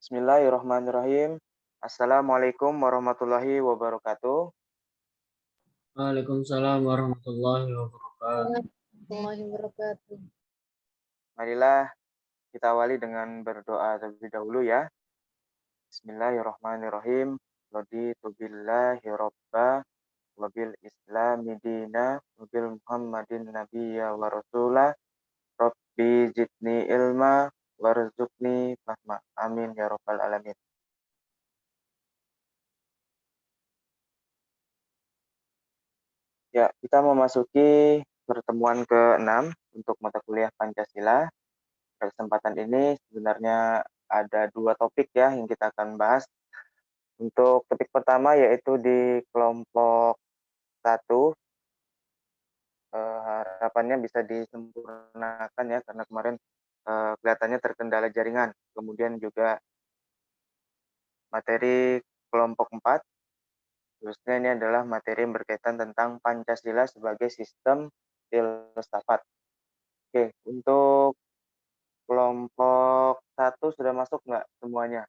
Bismillahirrahmanirrahim. Assalamualaikum warahmatullahi wabarakatuh. Waalaikumsalam warahmatullahi wabarakatuh. Warahmatullahi wabarakatuh. Marilah kita awali dengan berdoa terlebih dahulu ya. Bismillahirrahmanirrahim. Raditu billahi robba wabil islami dina wabil muhammadin nabiyya wa rasulah. Rabbi zidni ilma warzuqni fahma. Amin ya rabbal alamin. Ya, kita memasuki pertemuan ke-6 untuk mata kuliah Pancasila. Pada kesempatan ini sebenarnya ada 2 topik ya yang kita akan bahas. Untuk topik pertama yaitu di kelompok 1, harapannya bisa disempurnakan ya karena kemarin, kelihatannya terkendala jaringan. Kemudian juga materi kelompok 4, khususnya ini adalah materi yang berkaitan tentang Pancasila sebagai sistem filsafat. Oke, untuk kelompok 1 sudah masuk nggak semuanya?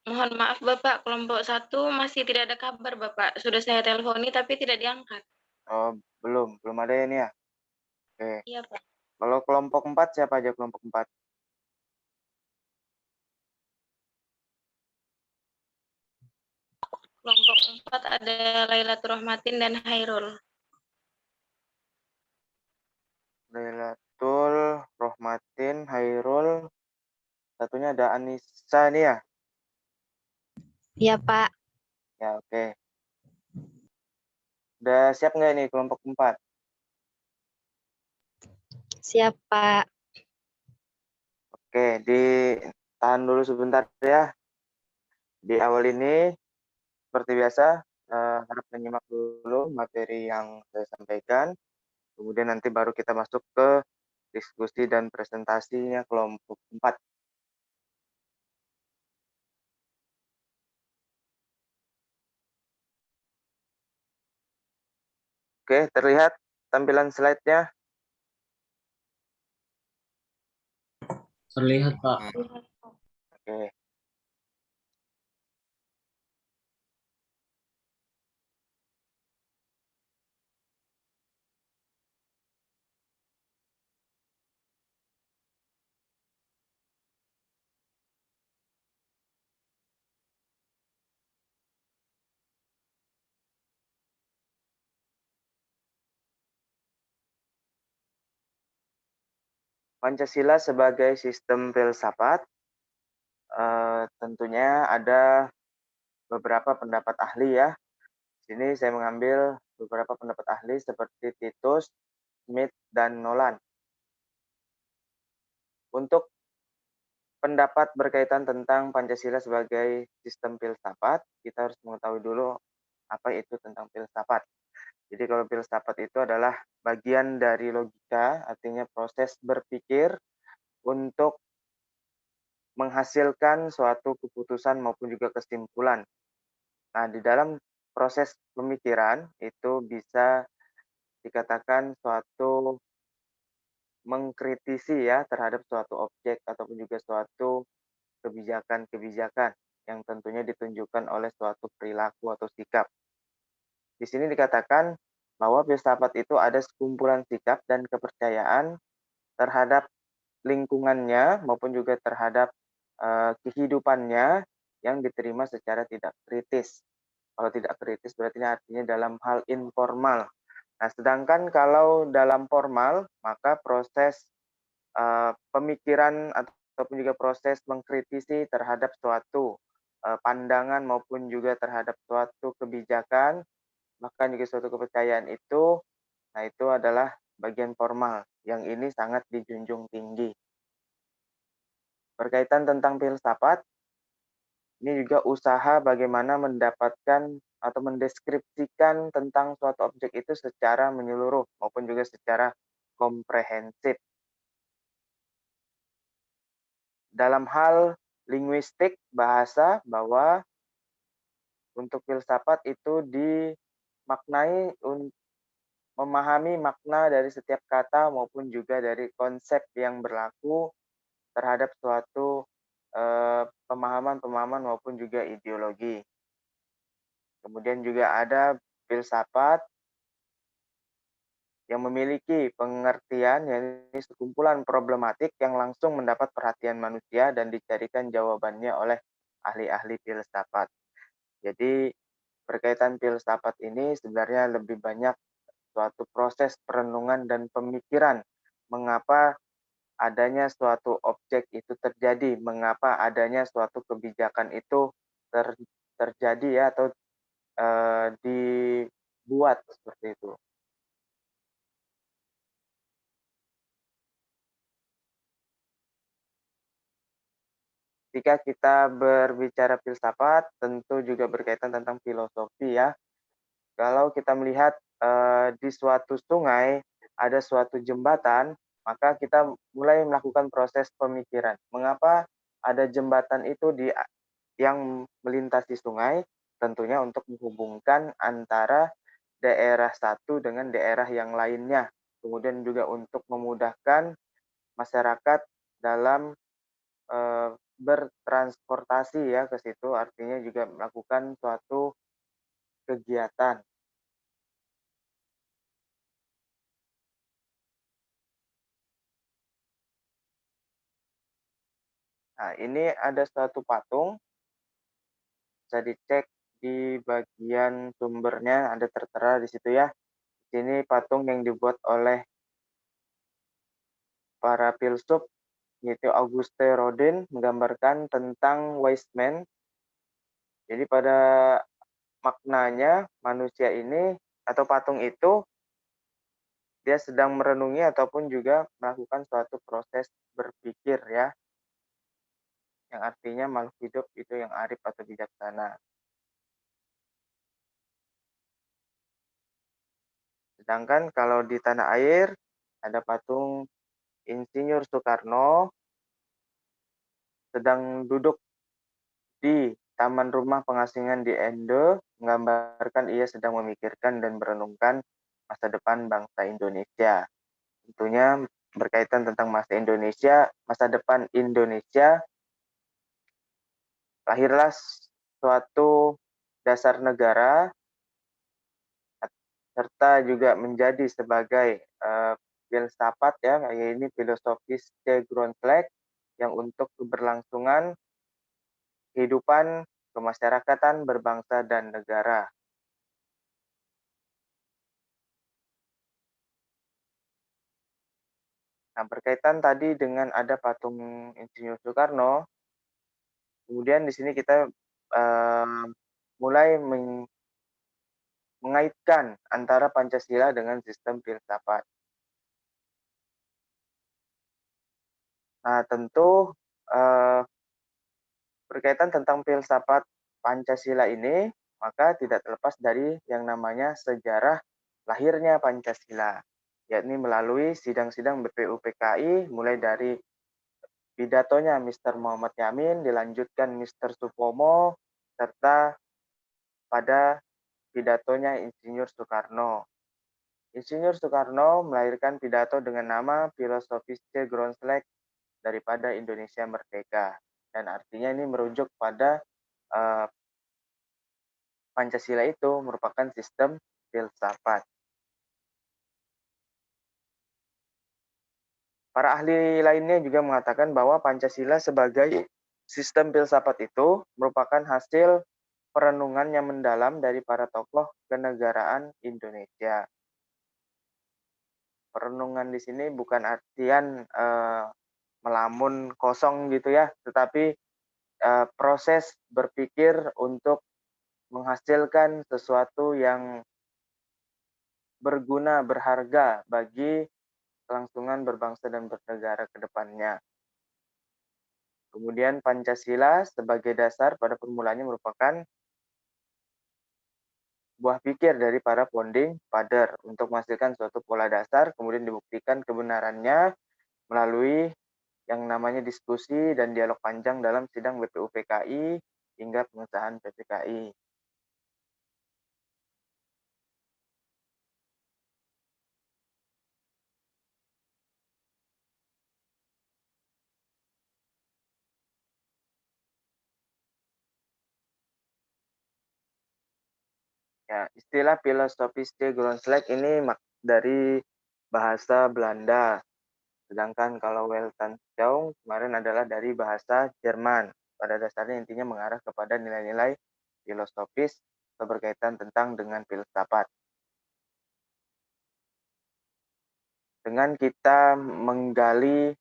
Mohon maaf Bapak, kelompok 1 masih tidak ada kabar Bapak. Sudah saya telponi tapi tidak diangkat. Oh, belum ada ini ya? Oke. Iya Pak. Kalau kelompok 4 siapa aja kelompok 4? Kelompok 4 ada Lailatul Rahmatin dan Hairul. Lailatul, Rohmatin, Hairul, satunya ada Anissa nih ya? Iya, Pak. Ya, oke. Udah siap nggak nih kelompok 4? Siap, Pak. Oke, ditahan dulu sebentar ya. Di awal ini, seperti biasa, harap menyimak dulu materi yang saya sampaikan. Kemudian nanti baru kita masuk ke diskusi dan presentasinya kelompok 4. Oke, terlihat tampilan slide-nya? Terlihat, Pak. Oke. Pancasila sebagai sistem filsafat, tentunya ada beberapa pendapat ahli ya. Di sini saya mengambil beberapa pendapat ahli seperti Titus, Smith, dan Nolan. Untuk pendapat berkaitan tentang Pancasila sebagai sistem filsafat, kita harus mengetahui dulu apa itu tentang filsafat. Jadi kalau filsafat itu adalah bagian dari logika, artinya proses berpikir untuk menghasilkan suatu keputusan maupun juga kesimpulan. Nah, di dalam proses pemikiran itu bisa dikatakan suatu mengkritisi ya terhadap suatu objek ataupun juga suatu kebijakan-kebijakan yang tentunya ditunjukkan oleh suatu perilaku atau sikap. Di sini dikatakan bahwa filsafat itu ada sekumpulan sikap dan kepercayaan terhadap lingkungannya maupun juga terhadap kehidupannya yang diterima secara tidak kritis. Kalau tidak kritis berarti artinya dalam hal informal. Nah, sedangkan kalau dalam formal, maka proses pemikiran ataupun juga proses mengkritisi terhadap suatu pandangan maupun juga terhadap suatu kebijakan, bahkan juga suatu kepercayaan itu, nah itu adalah bagian formal yang ini sangat dijunjung tinggi. Berkaitan tentang filsafat, ini juga usaha bagaimana mendapatkan atau mendeskripsikan tentang suatu objek itu secara menyeluruh maupun juga secara komprehensif. Dalam hal linguistik bahasa bahwa untuk filsafat itu dimaknai memahami makna dari setiap kata maupun juga dari konsep yang berlaku terhadap suatu pemahaman-pemahaman maupun juga ideologi. Kemudian juga ada filsafat yang memiliki pengertian, yakni sekumpulan problematik yang langsung mendapat perhatian manusia dan dicarikan jawabannya oleh ahli-ahli filsafat. Jadi berkaitan filsafat ini sebenarnya lebih banyak suatu proses perenungan dan pemikiran mengapa adanya suatu objek itu terjadi, mengapa adanya suatu kebijakan itu terjadi ya atau dibuat seperti itu. Ketika kita berbicara filsafat, tentu juga berkaitan tentang filosofi ya. Kalau kita melihat di suatu sungai ada suatu jembatan, maka kita mulai melakukan proses pemikiran. Mengapa ada jembatan itu yang melintasi sungai? Tentunya untuk menghubungkan antara daerah satu dengan daerah yang lainnya. Kemudian juga untuk memudahkan masyarakat dalam bertransportasi ya ke situ, artinya juga melakukan suatu kegiatan. Nah, ini ada suatu patung, bisa dicek di bagian sumbernya, ada tertera di situ ya. Ini patung yang dibuat oleh para filsuf, yaitu Auguste Rodin, menggambarkan tentang wise man. Jadi pada maknanya manusia ini atau patung itu dia sedang merenungi ataupun juga melakukan suatu proses berpikir ya, yang artinya makhluk hidup itu yang arif atau bijaksana. Sedangkan kalau di tanah air ada patung Insinyur Soekarno sedang duduk di taman rumah pengasingan di Ende, menggambarkan ia sedang memikirkan dan merenungkan masa depan bangsa Indonesia. Tentunya berkaitan tentang masa depan Indonesia, lahirlah suatu dasar negara serta juga menjadi sebagai filsafat ya, yaitu filosofis C. Grondslag yang untuk keberlangsungan kehidupan kemasyarakatan berbangsa dan negara. Nah, berkaitan tadi dengan ada patung Insinyur Soekarno, kemudian di sini kita mulai mengaitkan antara Pancasila dengan sistem filsafat. Nah, tentu berkaitan tentang filsafat Pancasila ini, maka tidak terlepas dari yang namanya sejarah lahirnya Pancasila, yakni melalui sidang-sidang BPUPKI, mulai dari pidatonya Mr. Muhammad Yamin, dilanjutkan Mr. Supomo, serta pada pidatonya Insinyur Soekarno. Insinyur Soekarno melahirkan pidato dengan nama Filosofis C. Grondslag daripada Indonesia Merdeka. Dan artinya ini merujuk pada Pancasila itu merupakan sistem filsafat. Para ahli lainnya juga mengatakan bahwa Pancasila sebagai sistem filsafat itu merupakan hasil perenungan yang mendalam dari para tokoh kenegaraan Indonesia. Perenungan di sini bukan artian melamun kosong gitu ya, tetapi proses berpikir untuk menghasilkan sesuatu yang berguna, berharga bagi kelangsungan berbangsa dan bernegara ke depannya. Kemudian Pancasila sebagai dasar pada permulaan merupakan buah pikir dari para founding father untuk menghasilkan suatu pola dasar, kemudian dibuktikan kebenarannya melalui yang namanya diskusi dan dialog panjang dalam sidang BPUPKI hingga pengesahan PPKI. Ya, istilah filosofische Grundslag ini dari bahasa Belanda. Sedangkan kalau Weltanschauung kemarin adalah dari bahasa Jerman. Pada dasarnya intinya mengarah kepada nilai-nilai filosofis atau berkaitan dengan filsafat. Dengan kita menggali,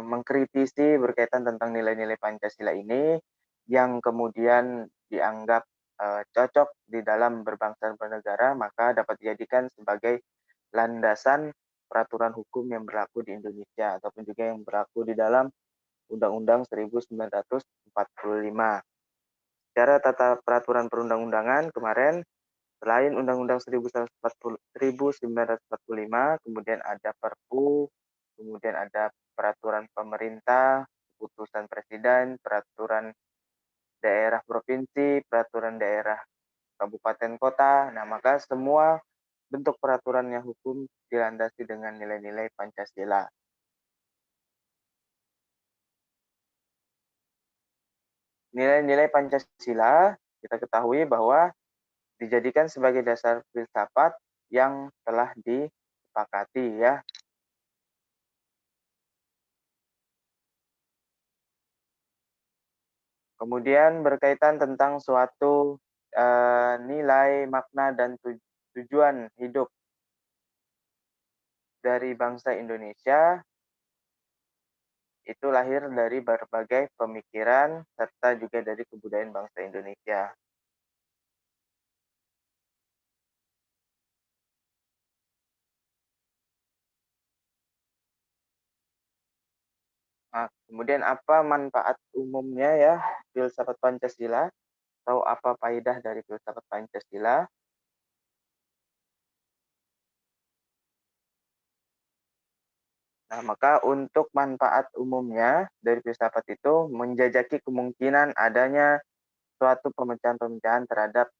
mengkritisi berkaitan tentang nilai-nilai Pancasila ini, yang kemudian dianggap cocok di dalam berbangsa dan bernegara, maka dapat dijadikan sebagai landasan peraturan hukum yang berlaku di Indonesia ataupun juga yang berlaku di dalam Undang-Undang 1945. Secara tata peraturan perundang-undangan kemarin, selain Undang-Undang 1945, kemudian ada Perpu, kemudian ada peraturan pemerintah, keputusan presiden, peraturan daerah provinsi, peraturan daerah kabupaten kota. Nah, maka semua bentuk peraturan yang hukum dilandasi dengan nilai-nilai Pancasila. Nilai-nilai Pancasila kita ketahui bahwa dijadikan sebagai dasar filsafat yang telah disepakati ya. Kemudian berkaitan tentang suatu nilai, makna, dan tujuan hidup dari bangsa Indonesia, itu lahir dari berbagai pemikiran serta juga dari kebudayaan bangsa Indonesia. Nah, kemudian apa manfaat umumnya ya filsafat Pancasila atau apa faedah dari filsafat Pancasila? Nah, maka untuk manfaat umumnya dari filsafat itu menjajaki kemungkinan adanya suatu pemecahan-pemecahan terhadap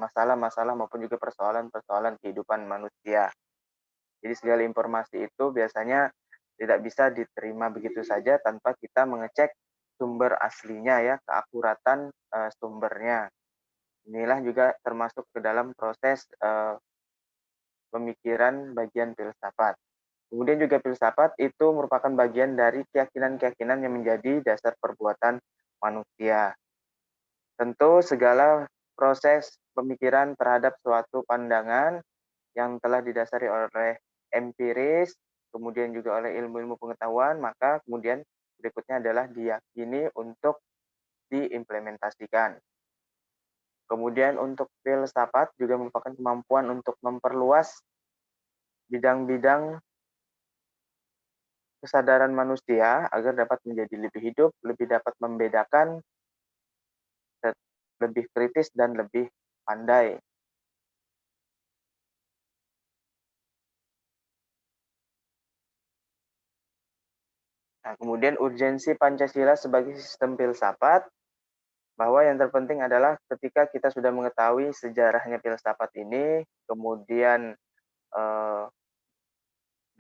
masalah-masalah maupun juga persoalan-persoalan kehidupan manusia. Jadi segala informasi itu biasanya tidak bisa diterima begitu saja tanpa kita mengecek sumber aslinya ya, keakuratan sumbernya. Inilah juga termasuk ke dalam proses pemikiran bagian filsafat. Kemudian juga filsafat itu merupakan bagian dari keyakinan-keyakinan yang menjadi dasar perbuatan manusia. Tentu segala proses pemikiran terhadap suatu pandangan yang telah didasari oleh empiris, kemudian juga oleh ilmu-ilmu pengetahuan, maka kemudian berikutnya adalah diyakini untuk diimplementasikan. Kemudian untuk filsafat juga merupakan kemampuan untuk memperluas bidang-bidang kesadaran manusia agar dapat menjadi lebih hidup, lebih dapat membedakan, lebih kritis, dan lebih pandai. Nah, kemudian urgensi Pancasila sebagai sistem filsafat, bahwa yang terpenting adalah ketika kita sudah mengetahui sejarahnya filsafat ini, kemudian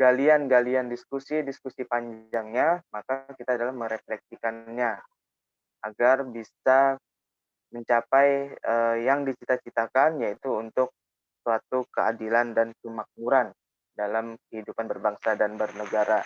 galian-galian diskusi panjangnya, maka kita adalah merefleksikannya agar bisa mencapai yang dicita-citakan, yaitu untuk suatu keadilan dan kemakmuran dalam kehidupan berbangsa dan bernegara.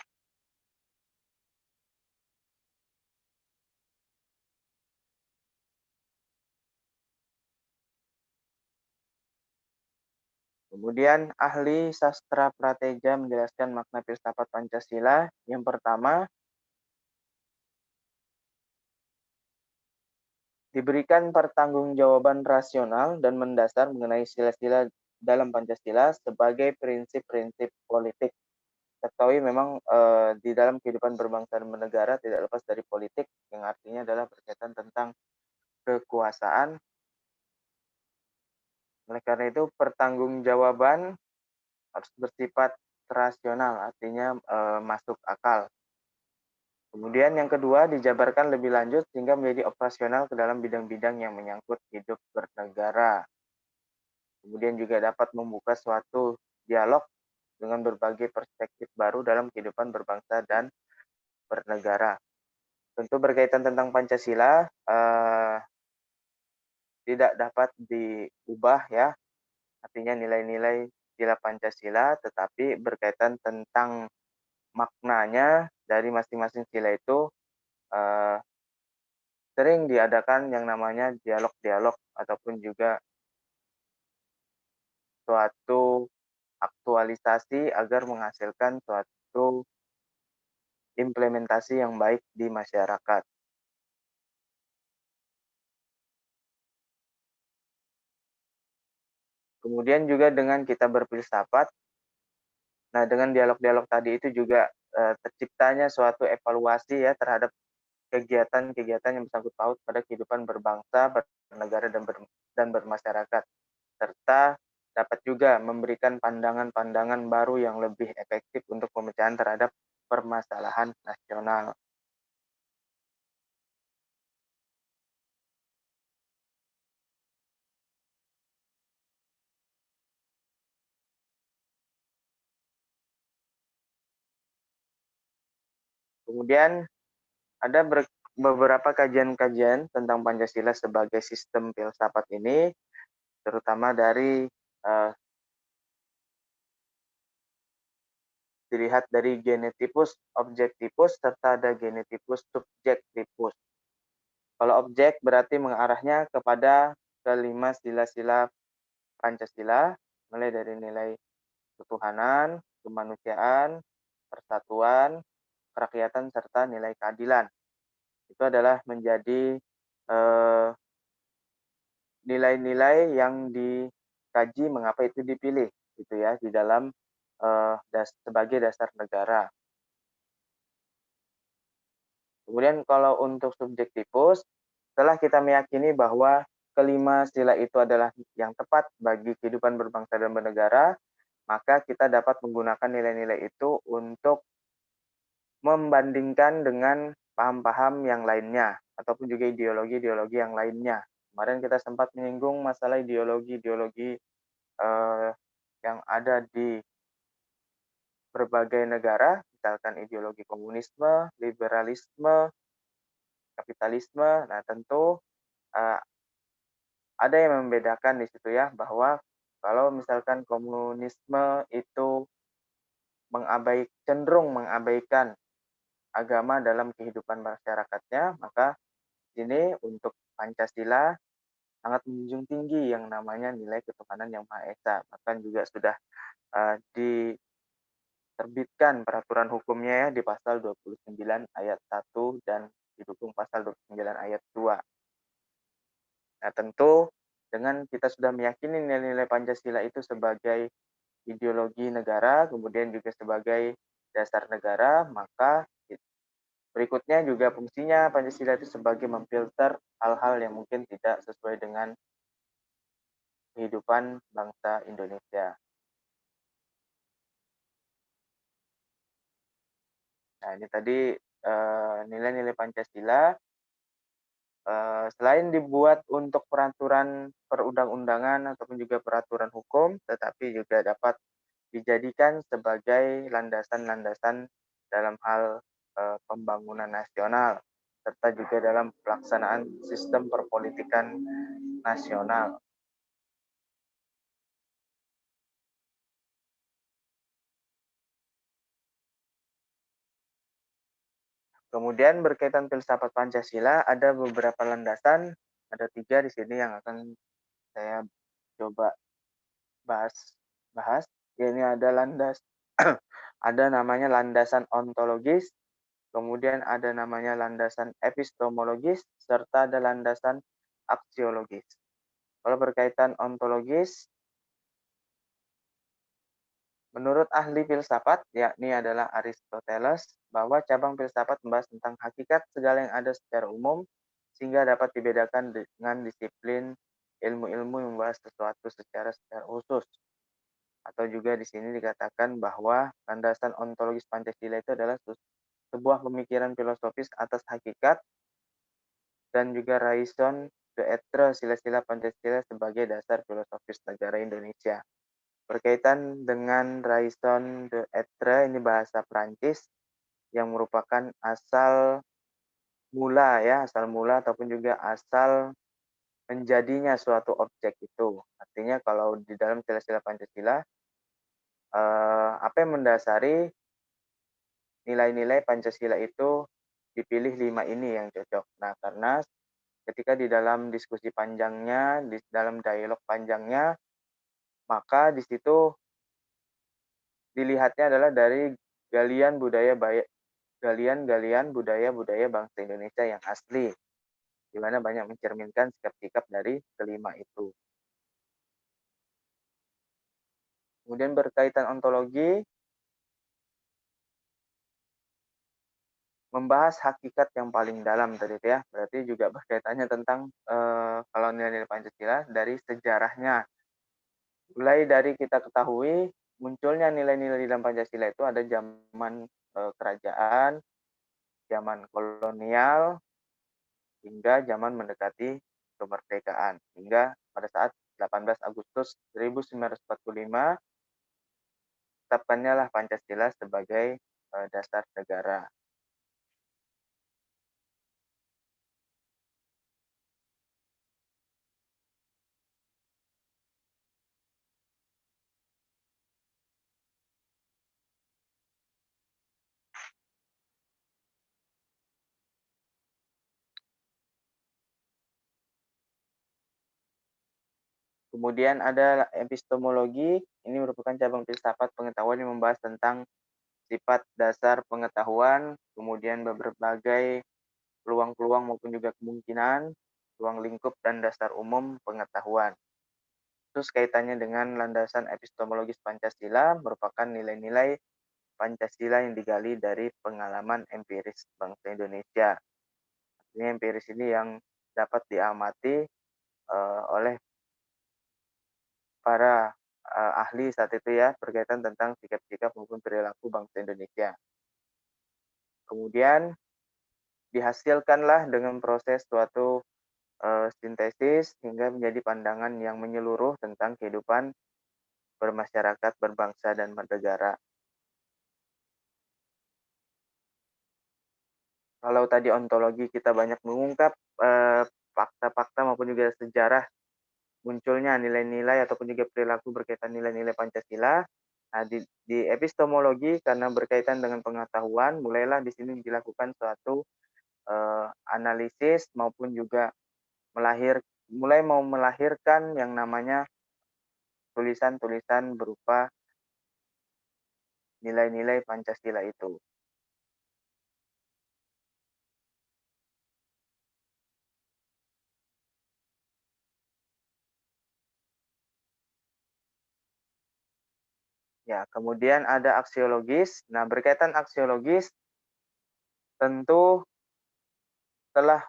Kemudian ahli sastra prateja menjelaskan makna filsafat Pancasila. Yang pertama, diberikan pertanggungjawaban rasional dan mendasar mengenai sila-sila dalam Pancasila sebagai prinsip-prinsip politik. Ketahui memang di dalam kehidupan berbangsa dan bernegara tidak lepas dari politik, yang artinya adalah berkaitan tentang kekuasaan. Oleh karena itu, pertanggungjawaban harus bersifat rasional, artinya masuk akal. Kemudian yang kedua, dijabarkan lebih lanjut sehingga menjadi operasional ke dalam bidang-bidang yang menyangkut hidup bernegara. Kemudian juga dapat membuka suatu dialog dengan berbagai perspektif baru dalam kehidupan berbangsa dan bernegara. Tentu berkaitan tentang Pancasila, tidak dapat diubah ya, artinya nilai-nilai sila Pancasila, tetapi berkaitan tentang maknanya dari masing-masing sila itu eh, sering diadakan yang namanya dialog-dialog ataupun juga suatu aktualisasi agar menghasilkan suatu implementasi yang baik di masyarakat. Kemudian juga dengan kita berfilsafat, nah dengan dialog-dialog tadi itu juga terciptanya suatu evaluasi ya terhadap kegiatan-kegiatan yang bersangkut paut pada kehidupan berbangsa, bernegara, dan bermasyarakat. Serta dapat juga memberikan pandangan-pandangan baru yang lebih efektif untuk pemecahan terhadap permasalahan nasional. Kemudian ada beberapa kajian-kajian tentang Pancasila sebagai sistem filsafat ini, terutama dari dilihat dari genetipus objektivus serta ada genetipus subjektivus. Kalau objek berarti mengarahnya kepada kelima sila-sila Pancasila, mulai dari nilai ketuhanan, kemanusiaan, persatuan, kerakyatan, serta nilai keadilan. Itu adalah menjadi nilai-nilai yang dikaji mengapa itu dipilih gitu ya di dalam sebagai dasar negara. Kemudian kalau untuk subjektivus, setelah kita meyakini bahwa kelima sila itu adalah yang tepat bagi kehidupan berbangsa dan bernegara, maka kita dapat menggunakan nilai-nilai itu untuk membandingkan dengan paham-paham yang lainnya, ataupun juga ideologi-ideologi yang lainnya. Kemarin kita sempat menyinggung masalah ideologi-ideologi yang ada di berbagai negara, misalkan ideologi komunisme, liberalisme, kapitalisme. Nah, tentu uh, ada yang membedakan di situ ya, bahwa kalau misalkan komunisme itu cenderung mengabaikan agama dalam kehidupan masyarakatnya, maka ini untuk Pancasila sangat menjunjung tinggi yang namanya nilai ketuhanan yang Maha Esa. Bahkan juga sudah diterbitkan peraturan hukumnya ya di pasal 29 ayat 1 dan didukung pasal 29 ayat 2. Nah, tentu dengan kita sudah meyakini nilai-nilai Pancasila itu sebagai ideologi negara, kemudian juga sebagai dasar negara, maka berikutnya juga fungsinya Pancasila itu sebagai memfilter hal-hal yang mungkin tidak sesuai dengan kehidupan bangsa Indonesia. Nah, ini tadi nilai-nilai Pancasila selain dibuat untuk peraturan perundang-undangan ataupun juga peraturan hukum, tetapi juga dapat dijadikan sebagai landasan-landasan dalam hal pembangunan nasional, serta juga dalam pelaksanaan sistem perpolitikan nasional. Kemudian berkaitan filsafat Pancasila, ada beberapa landasan, ada 3 di sini yang akan saya coba bahas. Ini ada ada namanya landasan ontologis, kemudian ada namanya landasan epistemologis, serta ada landasan aksiologis. Kalau berkaitan ontologis, menurut ahli filsafat, yakni adalah Aristoteles, bahwa cabang filsafat membahas tentang hakikat segala yang ada secara umum, sehingga dapat dibedakan dengan disiplin ilmu-ilmu yang membahas sesuatu secara khusus. Atau juga di sini dikatakan bahwa landasan ontologis Pancasila itu adalah sebuah pemikiran filosofis atas hakikat, dan juga raison d'être sila-sila Pancasila sebagai dasar filosofis negara Indonesia. Berkaitan dengan raison d'être, ini bahasa Prancis yang merupakan asal mula ataupun juga asal menjadinya suatu objek itu. Artinya kalau di dalam sila-sila Pancasila, apa yang mendasari nilai-nilai Pancasila itu dipilih 5 ini yang cocok. Nah, karena ketika di dalam diskusi panjangnya, di dalam dialog panjangnya, maka di situ dilihatnya adalah dari galian budaya-budaya bangsa Indonesia yang asli, di mana banyak mencerminkan sikap-sikap dari kelima itu. Kemudian berkaitan ontologi, membahas hakikat yang paling dalam tadi ya, berarti juga berkaitannya tentang kalau nilai-nilai Pancasila dari sejarahnya. Mulai dari kita ketahui munculnya nilai-nilai di dalam Pancasila itu ada zaman kerajaan, zaman kolonial, hingga zaman mendekati kemerdekaan. Hingga pada saat 18 Agustus 1945, tetapkannya lah Pancasila sebagai dasar negara. Kemudian ada epistemologi, ini merupakan cabang filsafat pengetahuan yang membahas tentang sifat dasar pengetahuan, kemudian berbagai peluang-peluang maupun juga kemungkinan, ruang lingkup dan dasar umum pengetahuan. Terus kaitannya dengan landasan epistemologis Pancasila merupakan nilai-nilai Pancasila yang digali dari pengalaman empiris bangsa Indonesia. Ini empiris ini yang dapat diamati oleh para ahli saat itu ya, berkaitan tentang sikap-sikap maupun perilaku bangsa Indonesia. Kemudian dihasilkanlah dengan proses suatu sintesis hingga menjadi pandangan yang menyeluruh tentang kehidupan bermasyarakat, berbangsa, dan bernegara. Kalau tadi ontologi kita banyak mengungkap fakta-fakta maupun juga sejarah munculnya nilai-nilai ataupun juga perilaku berkaitan nilai-nilai Pancasila. Nah, di epistemologi karena berkaitan dengan pengetahuan, mulailah di sini dilakukan suatu analisis maupun juga mulai mau melahirkan yang namanya tulisan-tulisan berupa nilai-nilai Pancasila itu. Ya, kemudian ada aksiologis. Nah, berkaitan aksiologis tentu telah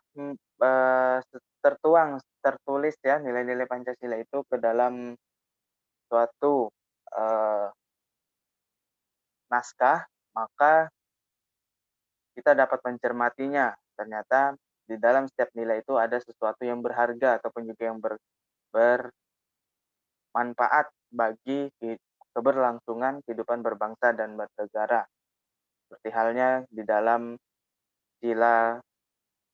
tertulis ya nilai-nilai Pancasila itu ke dalam suatu naskah, maka kita dapat mencermatinya. Ternyata di dalam setiap nilai itu ada sesuatu yang berharga ataupun juga yang bermanfaat bagi keberlangsungan kehidupan berbangsa dan bernegara. Seperti halnya di dalam sila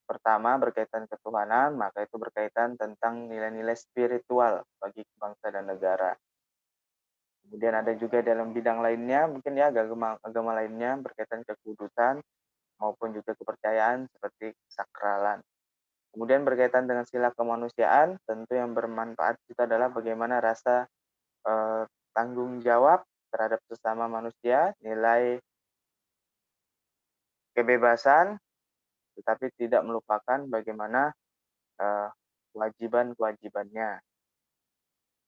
pertama berkaitan ketuhanan, maka itu berkaitan tentang nilai-nilai spiritual bagi bangsa dan negara. Kemudian ada juga dalam bidang lainnya, mungkin ya agama lainnya berkaitan kekudusan maupun juga kepercayaan seperti sakralan. Kemudian berkaitan dengan sila kemanusiaan, tentu yang bermanfaat itu adalah bagaimana rasa tanggung jawab terhadap sesama manusia, nilai kebebasan, tetapi tidak melupakan bagaimana kewajiban-kewajibannya,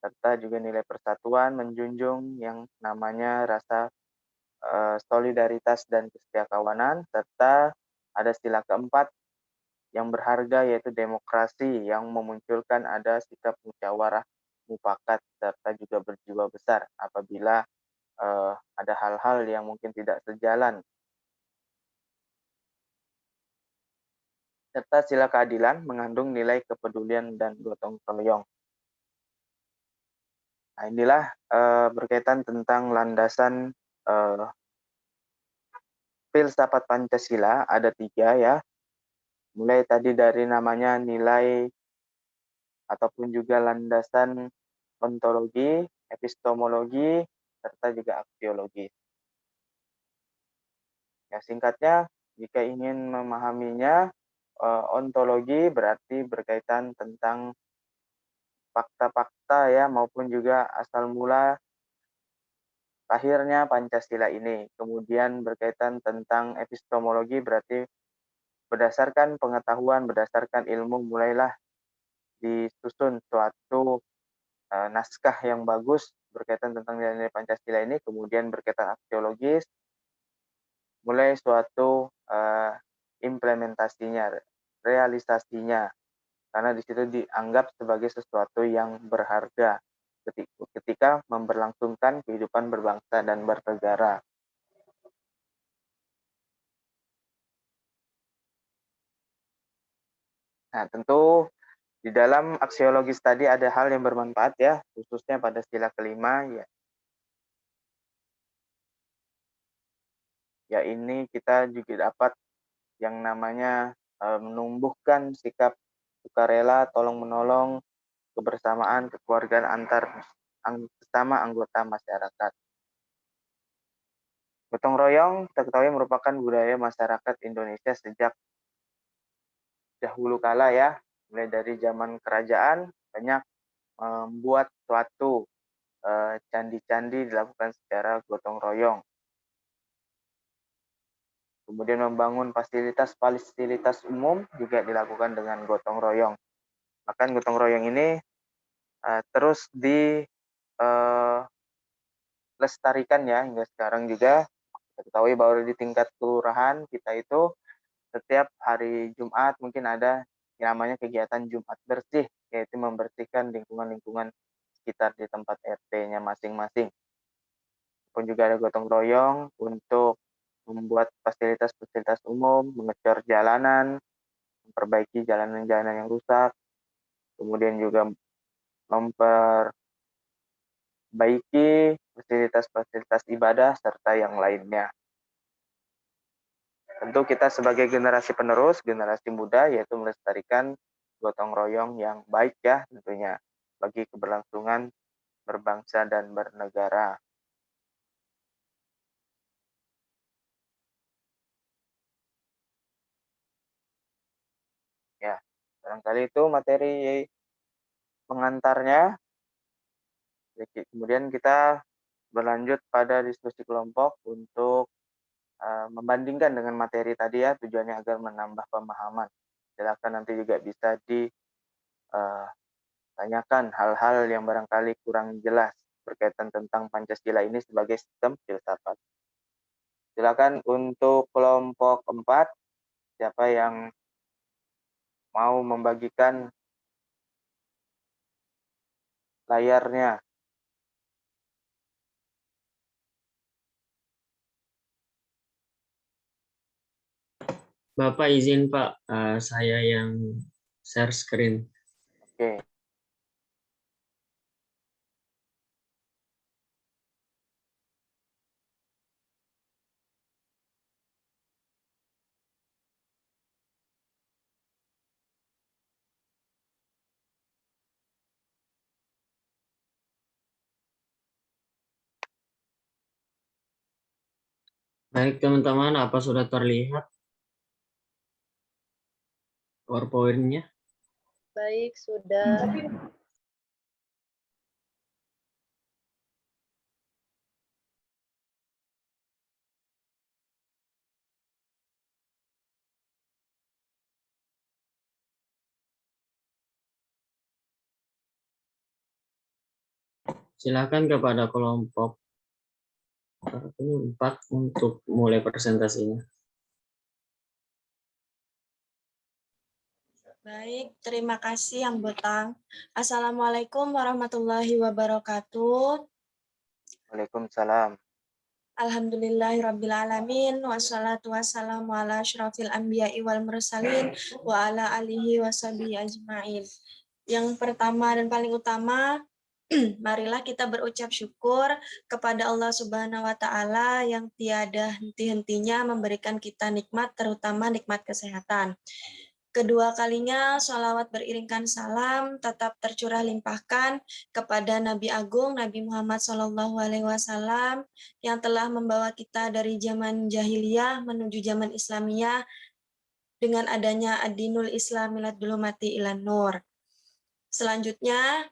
serta juga nilai persatuan, menjunjung yang namanya rasa solidaritas dan kesetiakawanan, serta ada sila keempat yang berharga yaitu demokrasi yang memunculkan ada sikap musyawarah mufakat serta juga berjiwa besar apabila ada hal-hal yang mungkin tidak sejalan serta sila keadilan mengandung nilai kepedulian dan gotong royong. Nah, inilah berkaitan tentang landasan filsafat Pancasila, ada 3 ya. Mulai tadi dari namanya nilai ataupun juga landasan ontologi, epistemologi, serta juga aksiologi. Ya, singkatnya, jika ingin memahaminya, ontologi berarti berkaitan tentang fakta-fakta ya, maupun juga asal mula lahirnya Pancasila ini. Kemudian berkaitan tentang epistemologi berarti berdasarkan pengetahuan, berdasarkan ilmu, mulailah disusun suatu naskah yang bagus berkaitan tentang nilai-nilai Pancasila ini. Kemudian berkaitan aksiologis, mulai suatu implementasinya, realisasinya, karena di situ dianggap sebagai sesuatu yang berharga ketika memberlangsungkan kehidupan berbangsa dan bernegara. Nah, tentu di dalam aksiologis tadi ada hal yang bermanfaat ya, khususnya pada sila kelima ya. Ya, ini kita juga dapat yang namanya menumbuhkan sikap sukarela, tolong-menolong, kebersamaan, kekeluargaan antar sesama anggota masyarakat. Gotong royong kita ketahui merupakan budaya masyarakat Indonesia sejak dahulu kala ya, mulai dari zaman kerajaan banyak membuat suatu candi-candi dilakukan secara gotong royong. Kemudian membangun fasilitas umum juga dilakukan dengan gotong royong. Bahkan gotong royong ini terus dilestarikan ya hingga sekarang juga. Kita ketahui bahwa di tingkat kelurahan kita itu setiap hari Jumat mungkin ada yang namanya kegiatan Jumat bersih, yaitu membersihkan lingkungan-lingkungan sekitar di tempat RT-nya masing-masing. Pun juga ada gotong royong untuk membuat fasilitas-fasilitas umum, mengecor jalanan, memperbaiki jalanan-jalanan yang rusak, kemudian juga memperbaiki fasilitas-fasilitas ibadah, serta yang lainnya. Tentu kita sebagai generasi penerus, generasi muda, yaitu melestarikan gotong royong yang baik ya tentunya, bagi keberlangsungan berbangsa dan bernegara. Ya, barangkali itu materi pengantarnya. Kemudian kita berlanjut pada diskusi kelompok untuk membandingkan dengan materi tadi ya, tujuannya agar menambah pemahaman. Silakan nanti juga bisa ditanyakan hal-hal yang barangkali kurang jelas berkaitan tentang Pancasila ini sebagai sistem filsafat. Silakan untuk kelompok 4, siapa yang mau membagikan layarnya? Bapak izin Pak, saya yang share screen. Oke. Baik teman-teman, apa sudah terlihat PowerPoint-nya? Baik, sudah. Silakan kepada kelompok 4 untuk mulai presentasinya. Baik, terima kasih Yang Botang. Assalamualaikum warahmatullahi wabarakatuh. Waalaikumsalam. Alhamdulillahirrabbilalamin. Wassalatu wassalamu ala asyrafil anbiya'i wal mursalin wa ala alihi wa sahbihi ajma'in. Yang pertama dan paling utama, marilah kita berucap syukur kepada Allah Subhanahu wa Ta'ala yang tiada henti-hentinya memberikan kita nikmat, terutama nikmat kesehatan. Kedua kalinya, sholawat beriringkan salam tetap tercurah limpahkan kepada Nabi Agung Nabi Muhammad SAW yang telah membawa kita dari zaman jahiliyah menuju zaman Islamiyah dengan adanya ad-dinul Islam milad mati ilan nur. Selanjutnya,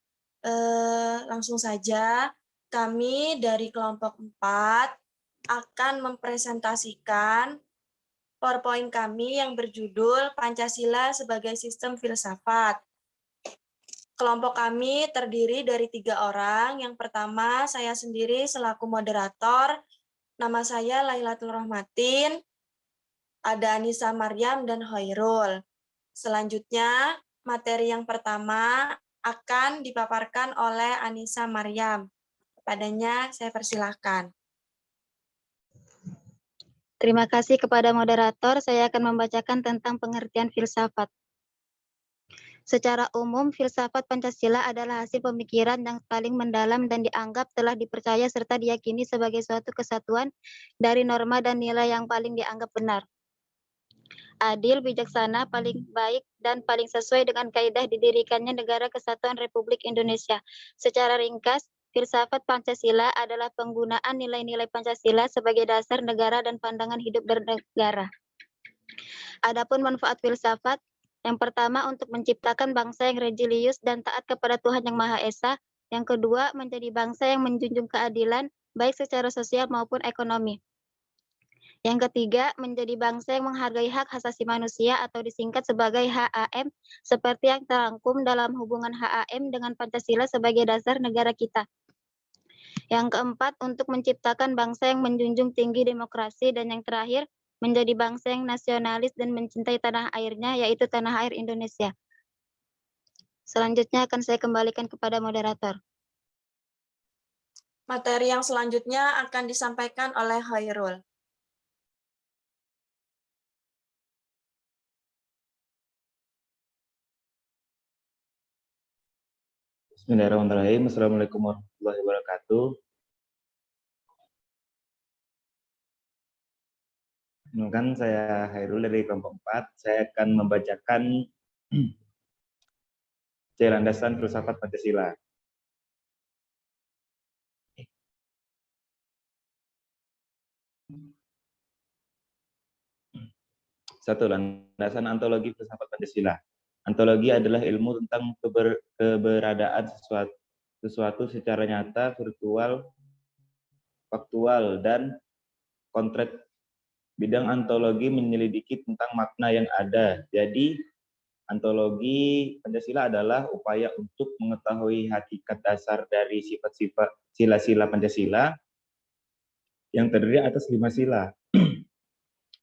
langsung saja kami dari kelompok 4 akan mempresentasikan PowerPoint kami yang berjudul Pancasila sebagai Sistem Filsafat. Kelompok kami terdiri dari 3 orang. Yang pertama, saya sendiri selaku moderator. Nama saya Lailatul Rahmatin, ada Anissa Maryam dan Hoirul. Selanjutnya, materi yang pertama akan dipaparkan oleh Anissa Maryam. Kepadanya saya persilahkan. Terima kasih kepada moderator. Saya akan membacakan tentang pengertian filsafat. Secara umum, filsafat Pancasila adalah hasil pemikiran yang paling mendalam dan dianggap telah dipercaya serta diyakini sebagai suatu kesatuan dari norma dan nilai yang paling dianggap benar, adil, bijaksana, paling baik, dan paling sesuai dengan kaidah didirikannya Negara Kesatuan Republik Indonesia. Secara ringkas, filsafat Pancasila adalah penggunaan nilai-nilai Pancasila sebagai dasar negara dan pandangan hidup bernegara. Adapun manfaat filsafat, yang pertama untuk menciptakan bangsa yang religius dan taat kepada Tuhan Yang Maha Esa. Yang kedua, menjadi bangsa yang menjunjung keadilan, baik secara sosial maupun ekonomi. Yang ketiga, menjadi bangsa yang menghargai hak asasi manusia atau disingkat sebagai HAM, seperti yang terangkum dalam hubungan HAM dengan Pancasila sebagai dasar negara kita. Yang keempat, untuk menciptakan bangsa yang menjunjung tinggi demokrasi. Dan yang terakhir, menjadi bangsa yang nasionalis dan mencintai tanah airnya, yaitu tanah air Indonesia. Selanjutnya akan saya kembalikan kepada moderator. Materi yang selanjutnya akan disampaikan oleh Hoirul. Bismillahirrahmanirrahim. Assalamualaikum warahmatullahi wabarakatuh. Perkenalkan, saya Hairul dari kelompok 4. Saya akan membacakan landasan filsafat Pancasila. Satu, landasan ontologi filsafat Pancasila. Ontologi adalah ilmu tentang keberadaan sesuatu secara nyata, virtual, faktual, dan konkret. Bidang ontologi menyelidiki tentang makna yang ada. Jadi, ontologi Pancasila adalah upaya untuk mengetahui hakikat dasar dari sifat-sifat sila-sila Pancasila yang terdiri atas 5 sila.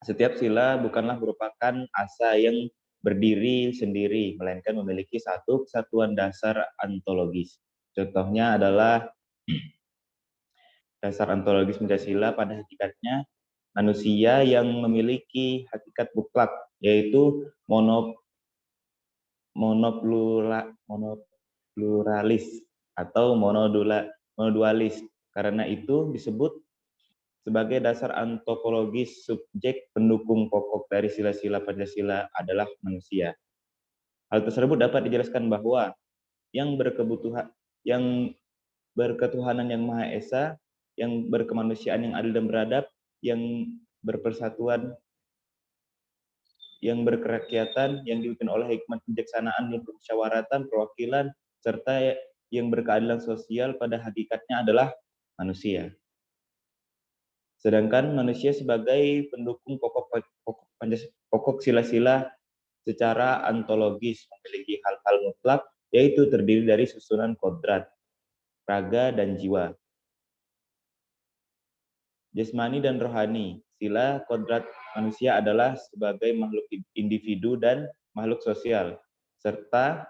Setiap sila bukanlah merupakan asa yang berdiri sendiri, melainkan memiliki satu kesatuan dasar ontologis. Contohnya adalah dasar ontologis Pancasila pada hakikatnya manusia yang memiliki hakikat mutlak, yaitu monopluralis atau monodualis. Karena itu disebut sebagai dasar antropologis. Subjek pendukung pokok dari sila-sila Pancasila adalah manusia. Hal tersebut dapat dijelaskan bahwa yang berketuhanan yang Maha Esa, yang berkemanusiaan yang adil dan beradab, yang berpersatuan, yang berkerakyatan, yang dipimpin oleh hikmat kebijaksanaan dan permusyawaratan, perwakilan, serta yang berkeadilan sosial pada hakikatnya adalah manusia. Sedangkan manusia sebagai pendukung pokok sila-sila secara ontologis memiliki hal-hal mutlak, yaitu terdiri dari susunan kodrat, raga, dan jiwa. Jasmani dan rohani. Sila kodrat manusia adalah sebagai makhluk individu dan makhluk sosial, serta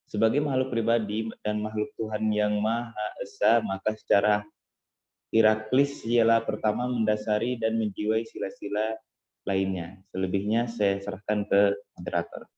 sebagai makhluk pribadi dan makhluk Tuhan Yang Maha Esa, maka secara Iraklis sila pertama mendasari dan menjiwai sila-sila lainnya. Selebihnya saya serahkan ke moderator.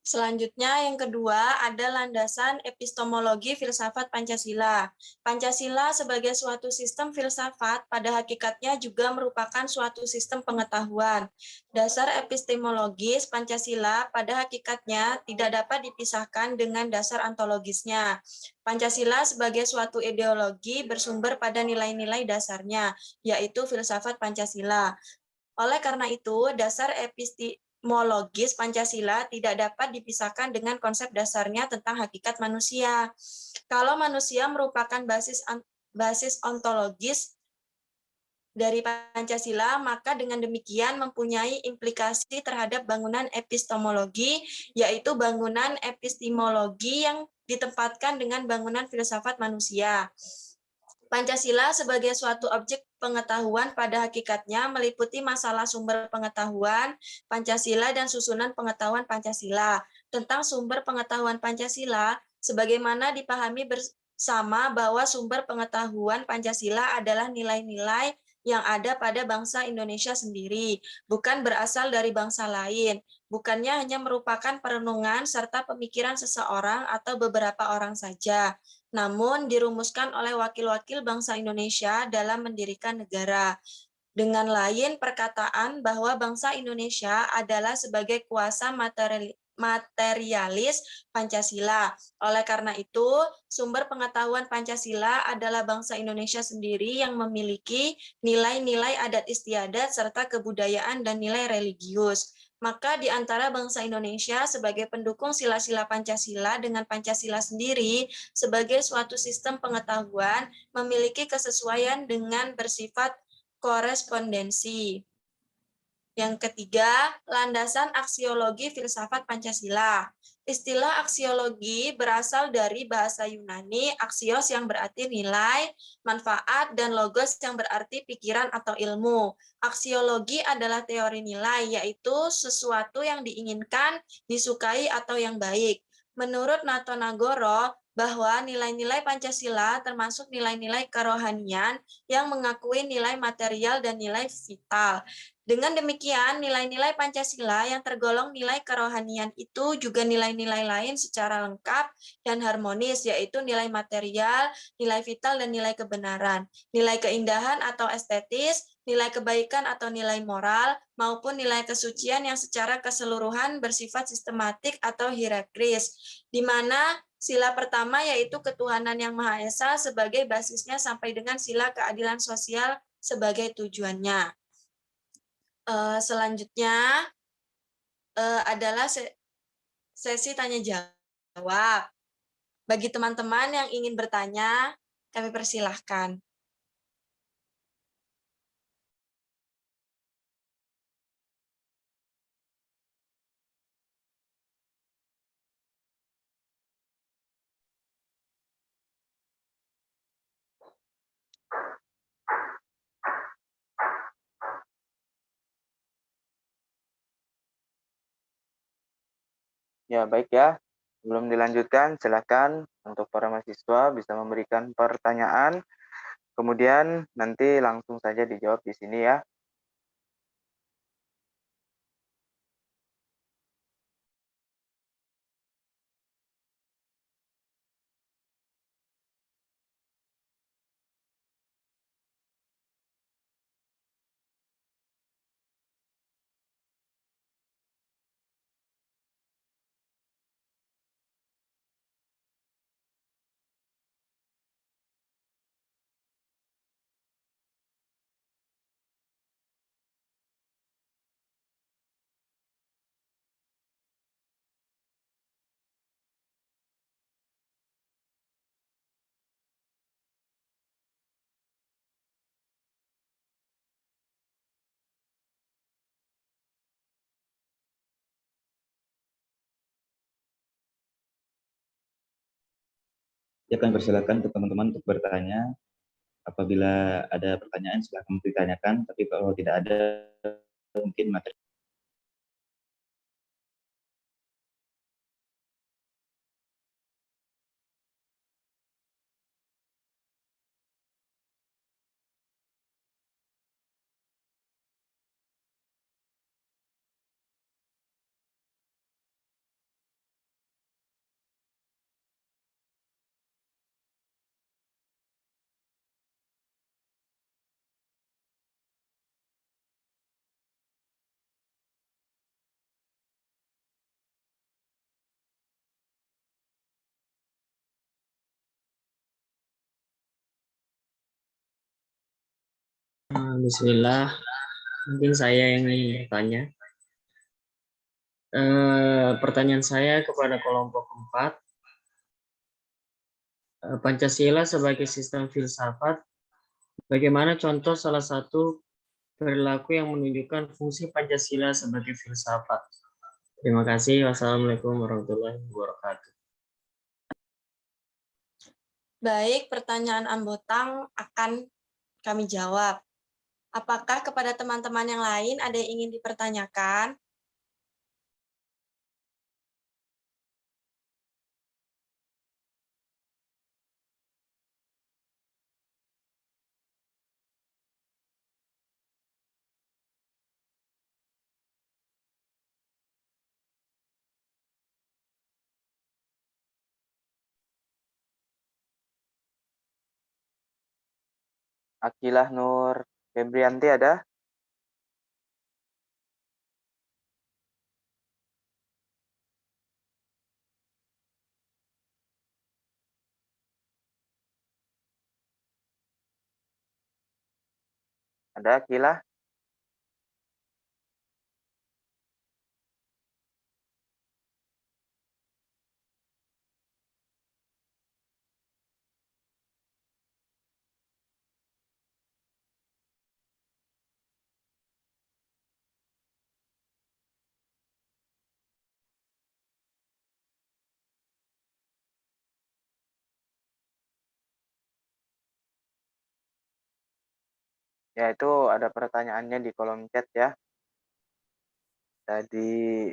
Selanjutnya yang kedua ada landasan epistemologi filsafat Pancasila. Pancasila sebagai suatu sistem filsafat pada hakikatnya juga merupakan suatu sistem pengetahuan. Dasar epistemologis Pancasila pada hakikatnya tidak dapat dipisahkan dengan dasar ontologisnya. Pancasila sebagai suatu ideologi bersumber pada nilai-nilai dasarnya, yaitu filsafat Pancasila. Oleh karena itu, dasar epistemologis Pancasila tidak dapat dipisahkan dengan konsep dasarnya tentang hakikat manusia. Kalau manusia merupakan basis ontologis dari Pancasila, maka dengan demikian mempunyai implikasi terhadap bangunan epistemologi, yaitu bangunan epistemologi yang ditempatkan dengan bangunan filsafat manusia. Pancasila sebagai suatu objek pengetahuan pada hakikatnya meliputi masalah sumber pengetahuan Pancasila dan susunan pengetahuan Pancasila. Tentang sumber pengetahuan Pancasila, sebagaimana dipahami bersama bahwa sumber pengetahuan Pancasila adalah nilai-nilai yang ada pada bangsa Indonesia sendiri, bukan berasal dari bangsa lain. Bukannya hanya merupakan perenungan serta pemikiran seseorang atau beberapa orang saja, namun dirumuskan oleh wakil-wakil bangsa Indonesia dalam mendirikan negara. Dengan lain perkataan bahwa bangsa Indonesia adalah sebagai kuasa materialis Pancasila. Oleh karena itu, sumber pengetahuan Pancasila adalah bangsa Indonesia sendiri yang memiliki nilai-nilai adat istiadat serta kebudayaan dan nilai religius. Maka di antara bangsa Indonesia sebagai pendukung sila-sila Pancasila dengan Pancasila sendiri sebagai suatu sistem pengetahuan memiliki kesesuaian dengan bersifat korespondensi. Yang ketiga, landasan aksiologi filsafat Pancasila. Istilah aksiologi berasal dari bahasa Yunani, aksios yang berarti nilai, manfaat, dan logos yang berarti pikiran atau ilmu. Aksiologi adalah teori nilai, yaitu sesuatu yang diinginkan, disukai, atau yang baik. Menurut Nato Nagoro, bahwa nilai-nilai Pancasila termasuk nilai-nilai kerohanian yang mengakui nilai material dan nilai vital. Dengan demikian, nilai-nilai Pancasila yang tergolong nilai kerohanian itu juga nilai-nilai lain secara lengkap dan harmonis, yaitu nilai material, nilai vital, dan nilai kebenaran, nilai keindahan atau estetis, nilai kebaikan atau nilai moral, maupun nilai kesucian yang secara keseluruhan bersifat sistematik atau hierarkis, di mana sila pertama yaitu ketuhanan yang Maha Esa sebagai basisnya sampai dengan sila keadilan sosial sebagai tujuannya. Selanjutnya adalah sesi tanya jawab. Bagi teman-teman yang ingin bertanya, kami persilahkan. Ya, baik ya. Sebelum dilanjutkan, silakan untuk para mahasiswa bisa memberikan pertanyaan, kemudian nanti langsung saja dijawab di sini ya. Ya, kami persilakan untuk teman-teman untuk bertanya. Apabila ada pertanyaan, silakan ditanyakan. Tapi kalau tidak ada, mungkin materi. Bismillah. Mungkin saya yang ingin bertanya. Pertanyaan saya kepada kelompok 4. Pancasila sebagai sistem filsafat, bagaimana contoh salah satu perilaku yang menunjukkan fungsi Pancasila sebagai filsafat? Terima kasih. Wassalamualaikum warahmatullahi wabarakatuh. Baik, pertanyaan Ambotang akan kami jawab. Apakah kepada teman-teman yang lain ada yang ingin dipertanyakan? Akilah Nur Febrianti ada? Ada Akilah? Ya, itu ada pertanyaannya di kolom chat ya. Tadi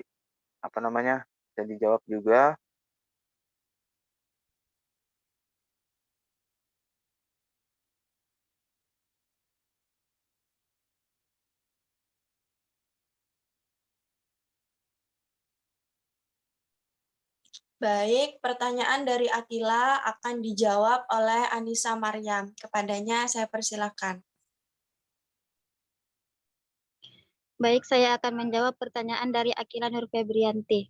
apa namanya? Bisa dijawab juga. Baik, pertanyaan dari Akila akan dijawab oleh Anissa Maryam. Kepadanya saya persilakan. Baik, saya akan menjawab pertanyaan dari Akila Nur Febrianti.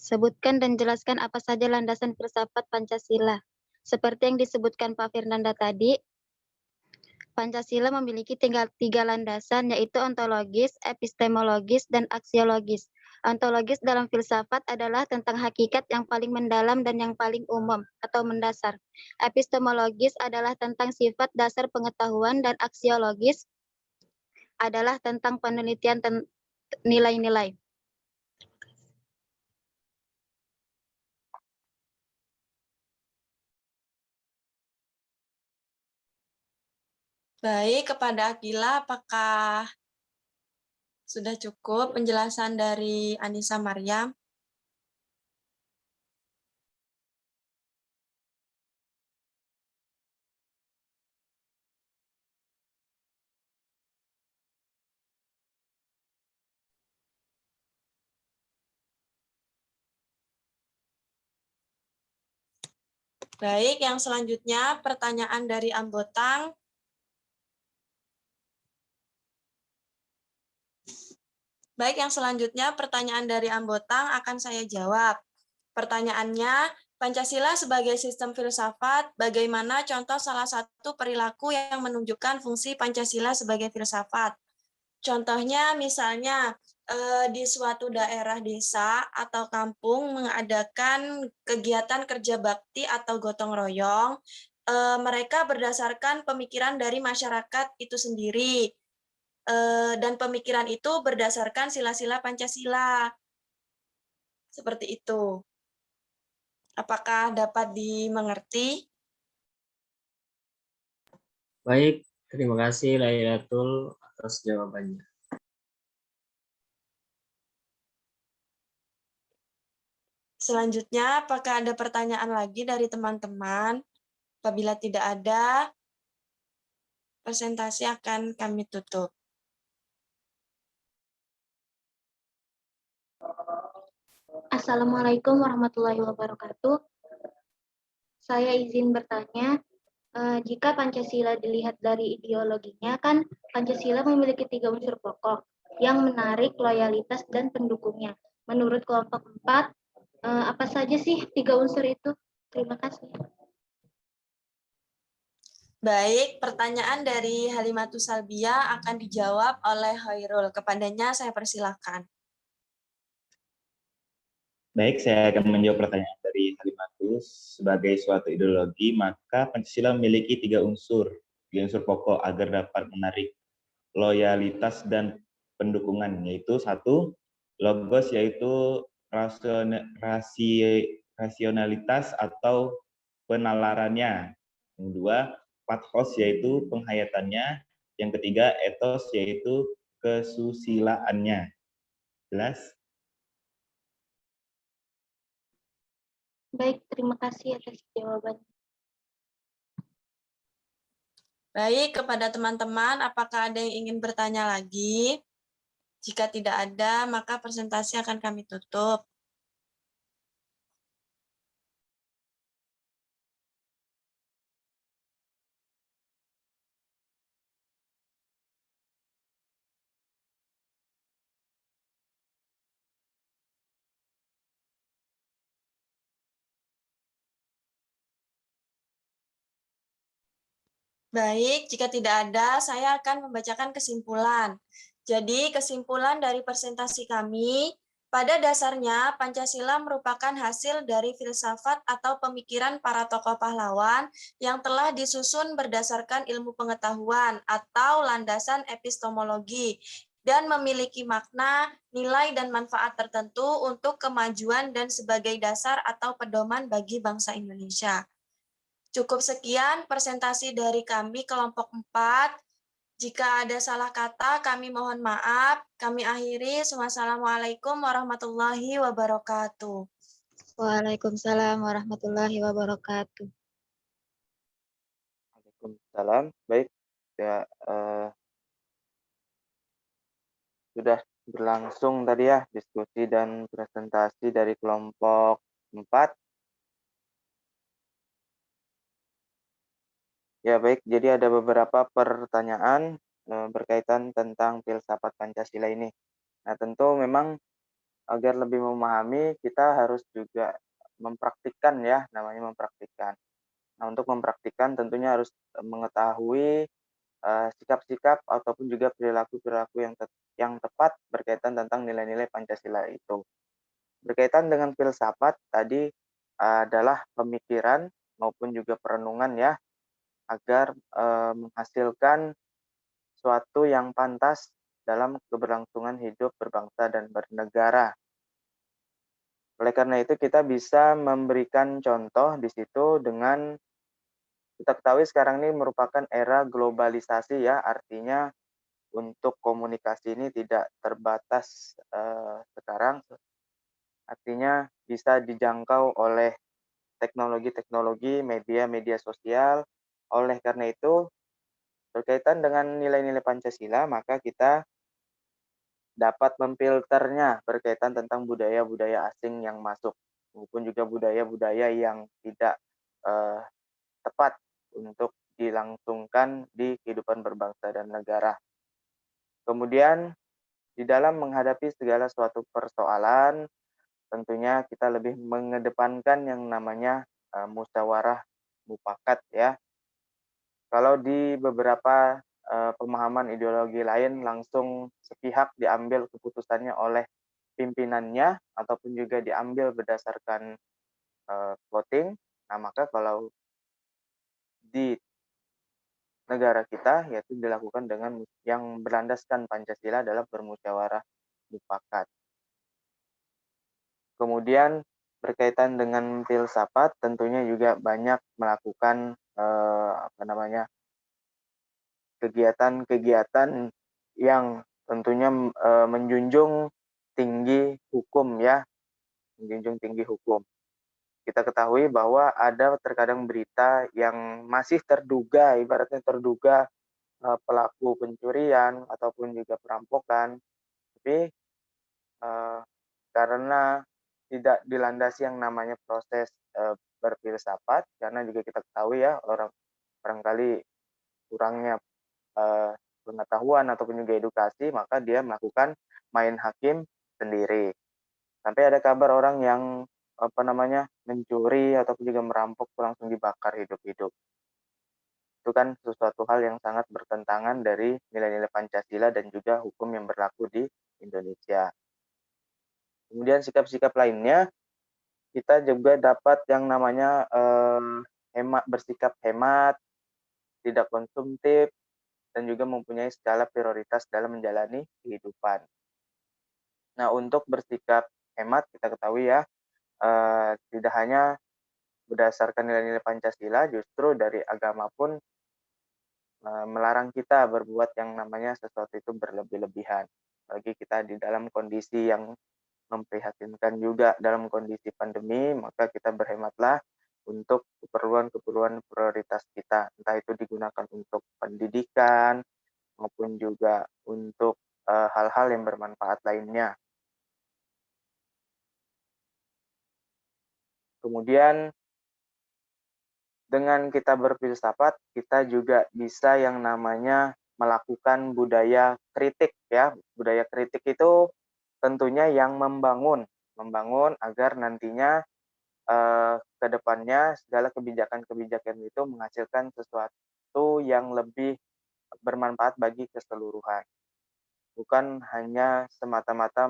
Sebutkan dan jelaskan apa saja landasan filsafat Pancasila. Seperti yang disebutkan Pak Firnanda tadi, Pancasila memiliki tiga landasan, yaitu ontologis, epistemologis, dan aksiologis. Ontologis dalam filsafat adalah tentang hakikat yang paling mendalam dan yang paling umum atau mendasar. Epistemologis adalah tentang sifat dasar pengetahuan, dan aksiologis adalah tentang penelitian nilai-nilai. Baik, kepada Akila, apakah sudah cukup penjelasan dari Anissa Maryam? Baik, yang selanjutnya pertanyaan dari Ambotang. Baik, yang selanjutnya pertanyaan dari Ambotang akan saya jawab. Pertanyaannya, Pancasila sebagai sistem filsafat, bagaimana contoh salah satu perilaku yang menunjukkan fungsi Pancasila sebagai filsafat? Contohnya misalnya di suatu daerah desa atau kampung mengadakan kegiatan kerja bakti atau gotong royong, mereka berdasarkan pemikiran dari masyarakat itu sendiri. Dan pemikiran itu berdasarkan sila-sila Pancasila. Seperti itu. Apakah dapat dimengerti? Baik, terima kasih Lailatul atas jawabannya. Selanjutnya, apakah ada pertanyaan lagi dari teman-teman? Apabila tidak ada, presentasi akan kami tutup. Assalamualaikum warahmatullahi wabarakatuh. Saya izin bertanya, jika Pancasila dilihat dari ideologinya, kan Pancasila memiliki 3 unsur pokok yang menarik loyalitas dan pendukungnya. Menurut kelompok 4, apa saja sih 3 unsur itu? Terima kasih. Baik, pertanyaan dari Halimatus Salbia akan dijawab oleh Hoirul. Kepadanya saya persilakan. Baik, saya akan menjawab pertanyaan dari Halimatus. Sebagai suatu ideologi, maka Pancasila memiliki tiga unsur pokok agar dapat menarik loyalitas dan pendukungan, yaitu satu, logos, yaitu rasionalitas atau penalarannya. Yang kedua, pathos, yaitu penghayatannya. Yang ketiga, ethos, yaitu kesusilaannya. Jelas? Baik, terima kasih atas jawabannya. Baik, kepada teman-teman, apakah ada yang ingin bertanya lagi? Jika tidak ada, maka presentasi akan kami tutup. Baik, jika tidak ada, saya akan membacakan kesimpulan. Jadi, kesimpulan dari presentasi kami, pada dasarnya Pancasila merupakan hasil dari filsafat atau pemikiran para tokoh pahlawan yang telah disusun berdasarkan ilmu pengetahuan atau landasan epistemologi dan memiliki makna, nilai, dan manfaat tertentu untuk kemajuan dan sebagai dasar atau pedoman bagi bangsa Indonesia. Cukup sekian presentasi dari kami kelompok 4. Jika ada salah kata, kami mohon maaf. Kami akhiri. Wassalamualaikum warahmatullahi wabarakatuh. Waalaikumsalam warahmatullahi wabarakatuh. Waalaikumsalam. Baik, ya, sudah berlangsung tadi ya diskusi dan presentasi dari kelompok 4. Ya baik, jadi ada beberapa pertanyaan berkaitan tentang filsafat Pancasila ini. Nah tentu memang agar lebih memahami kita harus juga mempraktikkan ya, namanya mempraktikkan. Nah untuk mempraktikkan tentunya harus mengetahui sikap-sikap ataupun juga perilaku-perilaku yang tepat berkaitan tentang nilai-nilai Pancasila itu. Berkaitan dengan filsafat tadi adalah pemikiran maupun juga perenungan ya, agar menghasilkan suatu yang pantas dalam keberlangsungan hidup berbangsa dan bernegara. Oleh karena itu kita bisa memberikan contoh di situ dengan kita ketahui sekarang ini merupakan era globalisasi ya, artinya untuk komunikasi ini tidak terbatas sekarang, artinya bisa dijangkau oleh teknologi-teknologi, media-media sosial. Oleh karena itu, berkaitan dengan nilai-nilai Pancasila, maka kita dapat memfilternya berkaitan tentang budaya-budaya asing yang masuk, maupun juga budaya-budaya yang tidak tepat untuk dilangsungkan di kehidupan berbangsa dan negara. Kemudian, di dalam menghadapi segala suatu persoalan, tentunya kita lebih mengedepankan yang namanya musyawarah mufakat ya. Kalau di beberapa pemahaman ideologi lain langsung sepihak diambil keputusannya oleh pimpinannya ataupun juga diambil berdasarkan voting. Nah, maka kalau di negara kita yaitu dilakukan dengan yang berlandaskan Pancasila dalam bermusyawarah mufakat. Kemudian berkaitan dengan filsafat tentunya juga banyak melakukan kegiatan-kegiatan yang tentunya menjunjung tinggi hukum ya, menjunjung tinggi hukum. Kita ketahui bahwa ada terkadang berita yang masih terduga, ibaratnya terduga pelaku pencurian ataupun juga perampokan, tapi karena tidak dilandasi yang namanya proses berfilsafat, karena juga kita ketahui ya orang barangkali kurangnya pengetahuan ataupun juga edukasi, maka dia melakukan main hakim sendiri. Sampai ada kabar orang yang mencuri ataupun juga merampok langsung dibakar hidup-hidup. itu kan sesuatu hal yang sangat bertentangan dari nilai-nilai Pancasila dan juga hukum yang berlaku di Indonesia. Kemudian sikap-sikap lainnya, kita juga dapat yang namanya bersikap hemat, tidak konsumtif, dan juga mempunyai skala prioritas dalam menjalani kehidupan. Nah, untuk bersikap hemat kita ketahui ya, tidak hanya berdasarkan nilai-nilai Pancasila, justru dari agama pun melarang kita berbuat yang namanya sesuatu itu berlebih-lebihan. Bagi kita di dalam kondisi yang memprihatinkan juga dalam kondisi pandemi, maka kita berhematlah untuk keperluan-keperluan prioritas kita. Entah itu digunakan untuk pendidikan maupun juga untuk hal-hal yang bermanfaat lainnya. Kemudian dengan kita berfilsafat, kita juga bisa yang namanya melakukan budaya kritik ya. Budaya kritik itu tentunya yang membangun agar nantinya ke depannya segala kebijakan-kebijakan itu menghasilkan sesuatu yang lebih bermanfaat bagi keseluruhan. Bukan hanya semata-mata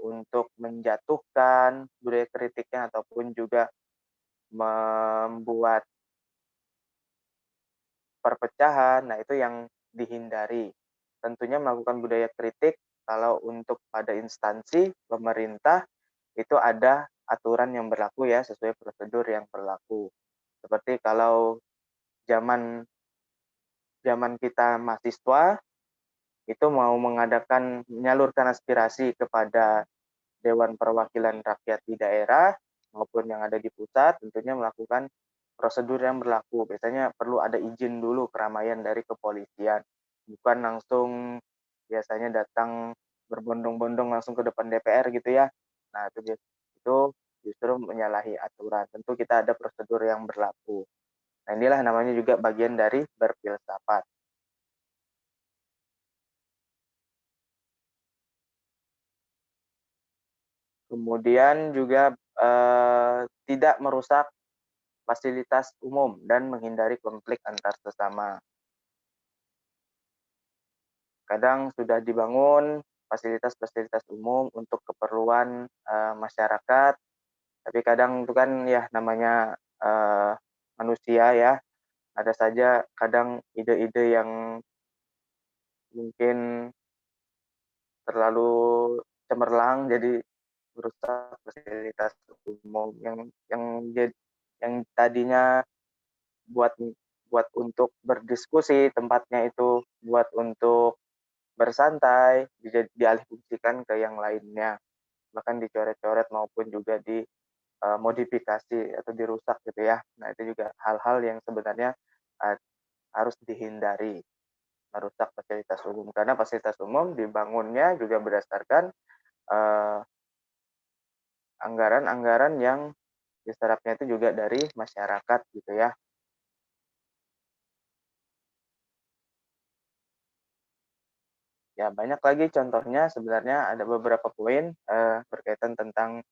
untuk menjatuhkan budaya kritiknya ataupun juga membuat perpecahan. Nah, itu yang dihindari. Tentunya melakukan budaya kritik kalau untuk pada instansi pemerintah itu ada aturan yang berlaku ya, sesuai prosedur yang berlaku. Seperti kalau zaman kita mahasiswa itu mau menyalurkan aspirasi kepada Dewan Perwakilan Rakyat di daerah maupun yang ada di pusat, tentunya melakukan prosedur yang berlaku. Biasanya perlu ada izin dulu keramaian dari kepolisian, bukan langsung biasanya datang berbondong-bondong langsung ke depan DPR gitu ya. Nah, itu justru menyalahi aturan. Tentu kita ada prosedur yang berlaku. Nah, inilah namanya juga bagian dari berfilsafat. Kemudian juga tidak merusak fasilitas umum dan menghindari konflik antar sesama. Kadang sudah dibangun fasilitas-fasilitas umum untuk keperluan masyarakat, tapi kadang itu kan ya namanya manusia ya, ada saja kadang ide-ide yang mungkin terlalu cemerlang jadi merusak fasilitas umum yang tadinya buat buat untuk berdiskusi, tempatnya itu buat untuk bersantai, dialihfungsikan ke yang lainnya. Bahkan dicoret-coret maupun juga dimodifikasi atau dirusak gitu ya. Nah, itu juga hal-hal yang sebenarnya harus dihindari, merusak fasilitas umum. Karena fasilitas umum dibangunnya juga berdasarkan anggaran-anggaran yang diserapnya itu juga dari masyarakat gitu ya. Ya, banyak lagi contohnya sebenarnya ada beberapa poin berkaitan tentang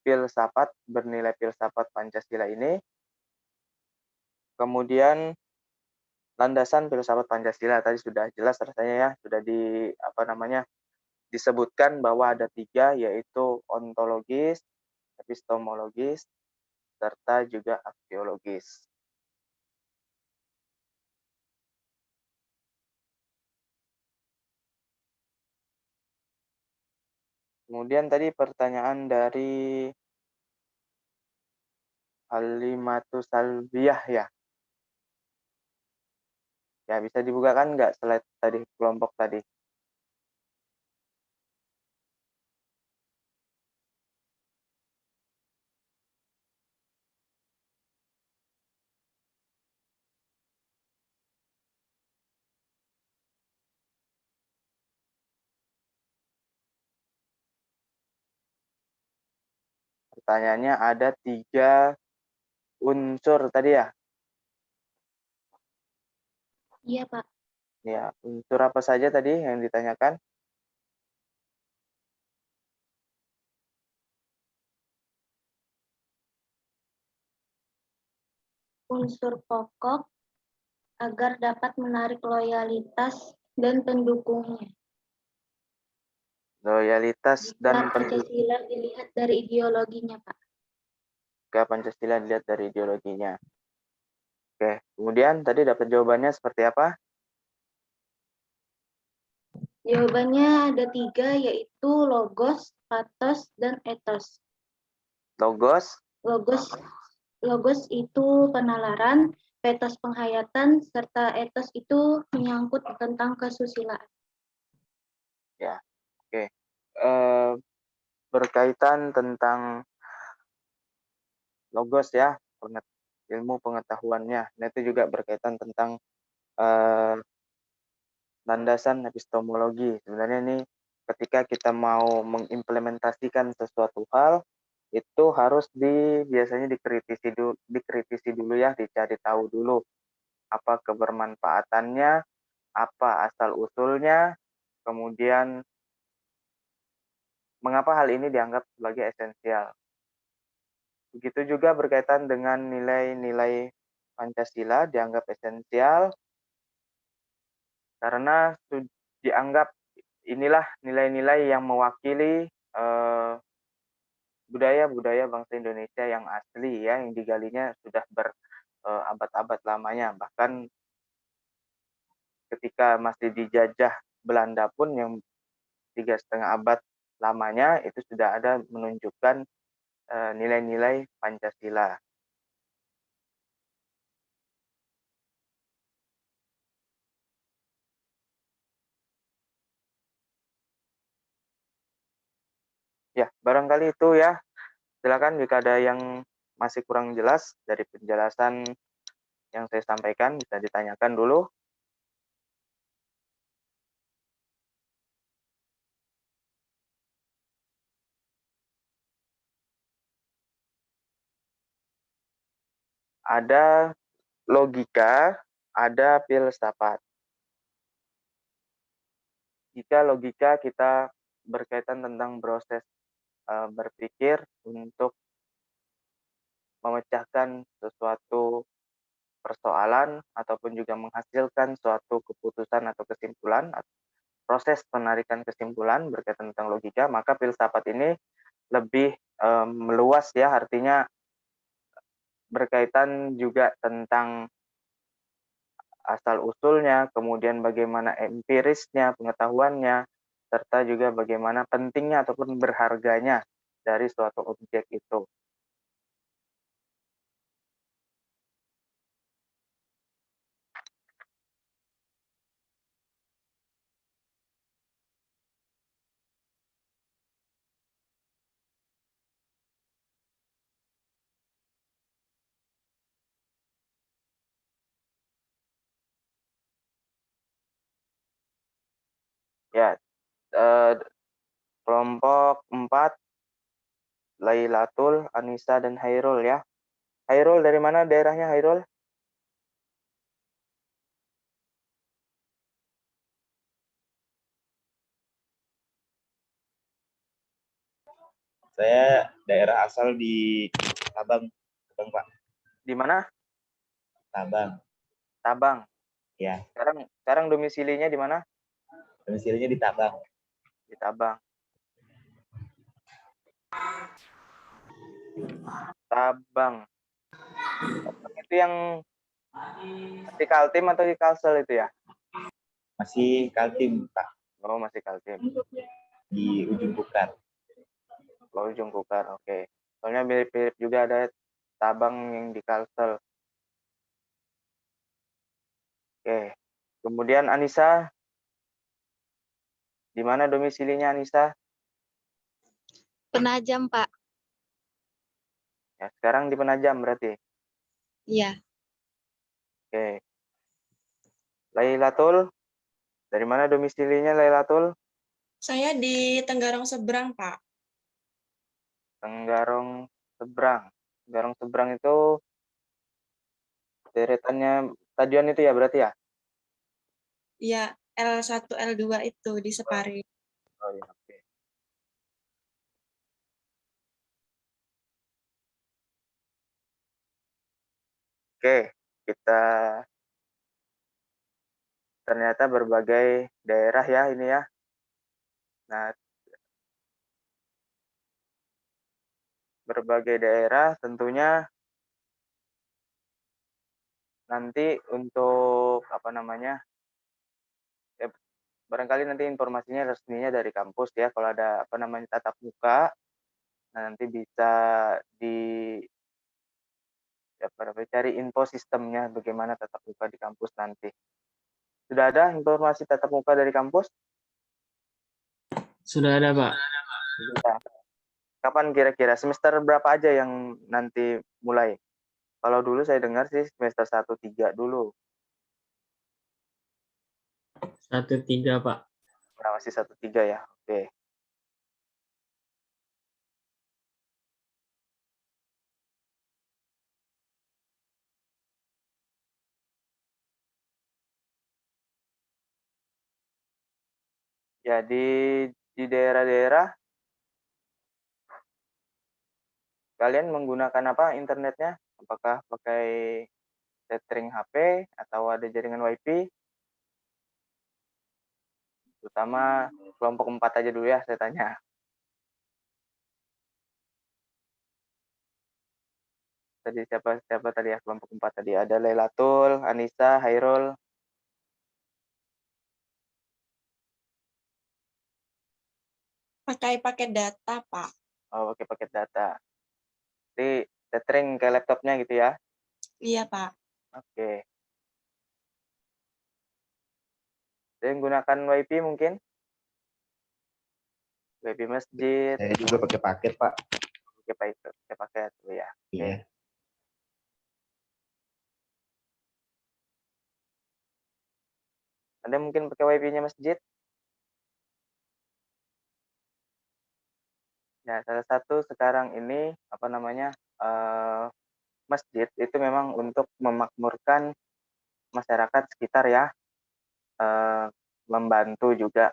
filsafat, bernilai filsafat Pancasila ini. Kemudian landasan filsafat Pancasila tadi sudah jelas rasanya ya, sudah disebutkan bahwa ada 3 yaitu ontologis, epistemologis, serta juga aksiologis. Kemudian tadi pertanyaan dari Halimatus Salbiah ya. Ya, bisa dibukakan nggak slide tadi, kelompok tadi? Pertanyaannya ada 3 unsur tadi ya? Iya, Pak. Ya, unsur apa saja tadi yang ditanyakan? unsur pokok agar dapat menarik loyalitas dan pendukungnya. Loyalitas dan Pancasila dilihat dari ideologinya, Pak. Pancasila dilihat dari ideologinya. Oke, kemudian tadi dapat jawabannya seperti apa? Jawabannya ada 3, yaitu logos, pathos, dan ethos. Logos, Logos itu penalaran, pathos penghayatan, serta ethos itu menyangkut tentang kesusilaan. ya, oke. Berkaitan tentang logos ya, ilmu pengetahuannya. Nah, itu juga berkaitan tentang landasan epistemologi. Sebenarnya ini ketika kita mau mengimplementasikan sesuatu hal, itu harus biasanya dikritisi dulu ya, dicari tahu dulu apa kebermanfaatannya, apa asal usulnya, kemudian mengapa hal ini dianggap sebagai esensial. Begitu juga berkaitan dengan nilai-nilai Pancasila dianggap esensial karena dianggap inilah nilai-nilai yang mewakili budaya-budaya bangsa Indonesia yang asli ya, yang digalinya sudah berabad-abad lamanya. Bahkan ketika masih dijajah Belanda pun yang 3,5 abad lamanya itu sudah ada menunjukkan nilai-nilai Pancasila. Ya, barangkali itu ya. Silakan jika ada yang masih kurang jelas dari penjelasan yang saya sampaikan bisa ditanyakan dulu. Ada logika, ada filsafat. Jika logika kita berkaitan tentang proses berpikir untuk memecahkan sesuatu persoalan ataupun juga menghasilkan suatu keputusan atau kesimpulan, proses penarikan kesimpulan berkaitan tentang logika, maka filsafat ini lebih meluas ya, artinya berkaitan juga tentang asal-usulnya, kemudian bagaimana empirisnya, pengetahuannya, serta juga bagaimana pentingnya ataupun berharganya dari suatu objek itu. Ya, kelompok 4, Lailatul, Anissa, dan Hairul ya. Hairul dari mana daerahnya Hairul? Saya daerah asal di Tabang, Pak. Di mana? Tabang. Tabang. Ya. Sekarang domisilinya di mana? Domisilinya di Tabang. Di Tabang. Tabang. Itu yang masih Kaltim atau di Kalsel itu ya? Masih Kaltim, Pak. Oh, masih Kaltim. Di ujung Kukar. Oh, ujung Kukar, oke. Soalnya mirip-mirip juga ada Tabang yang di Kalsel. Oke. Kemudian Anissa, di mana domisilinya Anissa? Penajam, Pak. Ya, sekarang di Penajam berarti. Iya. Oke. Lailatul, dari mana domisilinya Lailatul? Saya di Tenggarong Seberang, Pak. Tenggarong Seberang. Tenggarong Seberang itu deretannya stadion itu ya berarti ya? Iya, L1, L2 itu di Separi. Oh iya, oke. Oke, kita ternyata berbagai daerah ya ini ya. Nah, berbagai daerah tentunya nanti untuk apa namanya, ya barangkali nanti informasinya resminya dari kampus ya, kalau ada apa namanya tatap muka, nah nanti bisa di apa namanya, cari info sistemnya bagaimana tatap muka di kampus nanti. Sudah ada informasi tatap muka dari kampus? Sudah ada, Pak. Sudah. Kapan kira-kira? Semester berapa aja yang nanti mulai? Kalau dulu saya dengar sih semester 1, 3 dulu. 1-3, Pak. Nah, masih 1, 3 ya? Oke. Ya, di daerah-daerah kalian menggunakan apa internetnya? Apakah pakai tethering HP atau ada jaringan WiFi? Terutama kelompok 4 aja dulu ya saya tanya. Tadi siapa siapa tadi ya kelompok 4 tadi? Ada Lailatul, Anissa, Hairul. Pakai paket data, Pak. Oh, pakai paket data. Jadi tethering ke laptopnya gitu ya? Iya, Pak. Oke. Saya menggunakan WiFi mungkin? WiFi masjid, Saya juga pakai paket, Pak. pakai paket oh ya. Oke. Iya. Ada mungkin pakai WiFi-nya masjid? Ya, salah satu sekarang ini apa namanya masjid itu memang untuk memakmurkan masyarakat sekitar ya, membantu juga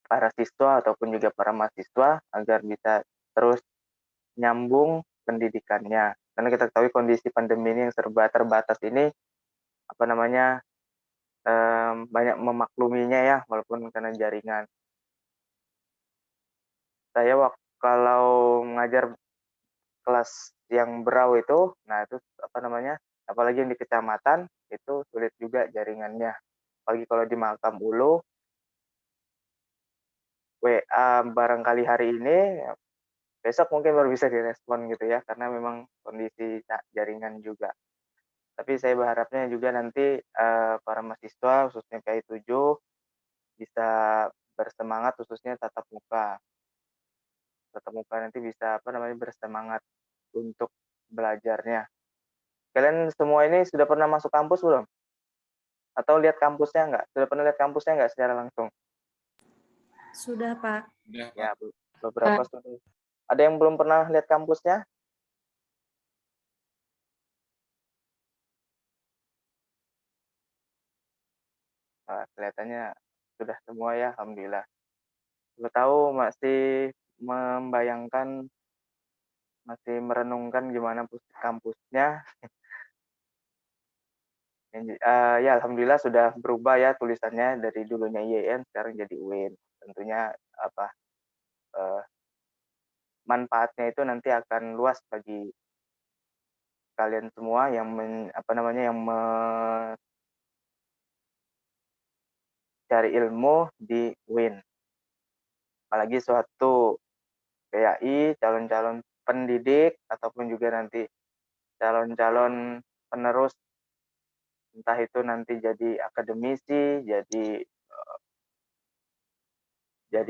para siswa ataupun juga para mahasiswa agar bisa terus nyambung pendidikannya. Karena kita ketahui kondisi pandemi ini yang serba terbatas ini apa namanya banyak memakluminya ya walaupun karena jaringan. Saya kalau ngajar kelas yang berau itu, nah itu apa namanya, apalagi yang di kecamatan, itu sulit juga jaringannya. Apalagi kalau di Makam Ulu, WA barangkali hari ini, besok mungkin baru bisa direspon gitu ya, karena memang kondisi jaringan juga. Tapi saya berharapnya juga nanti para mahasiswa, khususnya PI 7, bisa bersemangat khususnya tatap muka. Tatap muka nanti bisa apa namanya, bersemangat untuk belajarnya. Kalian semua ini sudah pernah masuk kampus belum? Atau lihat kampusnya nggak? Sudah pernah lihat kampusnya nggak secara langsung? Sudah, Pak. Ya, beberapa sudah. Ada yang belum pernah lihat kampusnya? Kelihatannya sudah semua ya, alhamdulillah. Saya tahu masih membayangkan, masih merenungkan gimana kampusnya. Ya alhamdulillah sudah berubah ya tulisannya dari dulunya IAIN sekarang jadi UIN. Tentunya apa manfaatnya itu nanti akan luas bagi kalian semua yang apa namanya yang mencari ilmu di UIN. Apalagi suatu PAI, calon-calon pendidik ataupun juga nanti calon-calon penerus, entah itu nanti jadi akademisi, jadi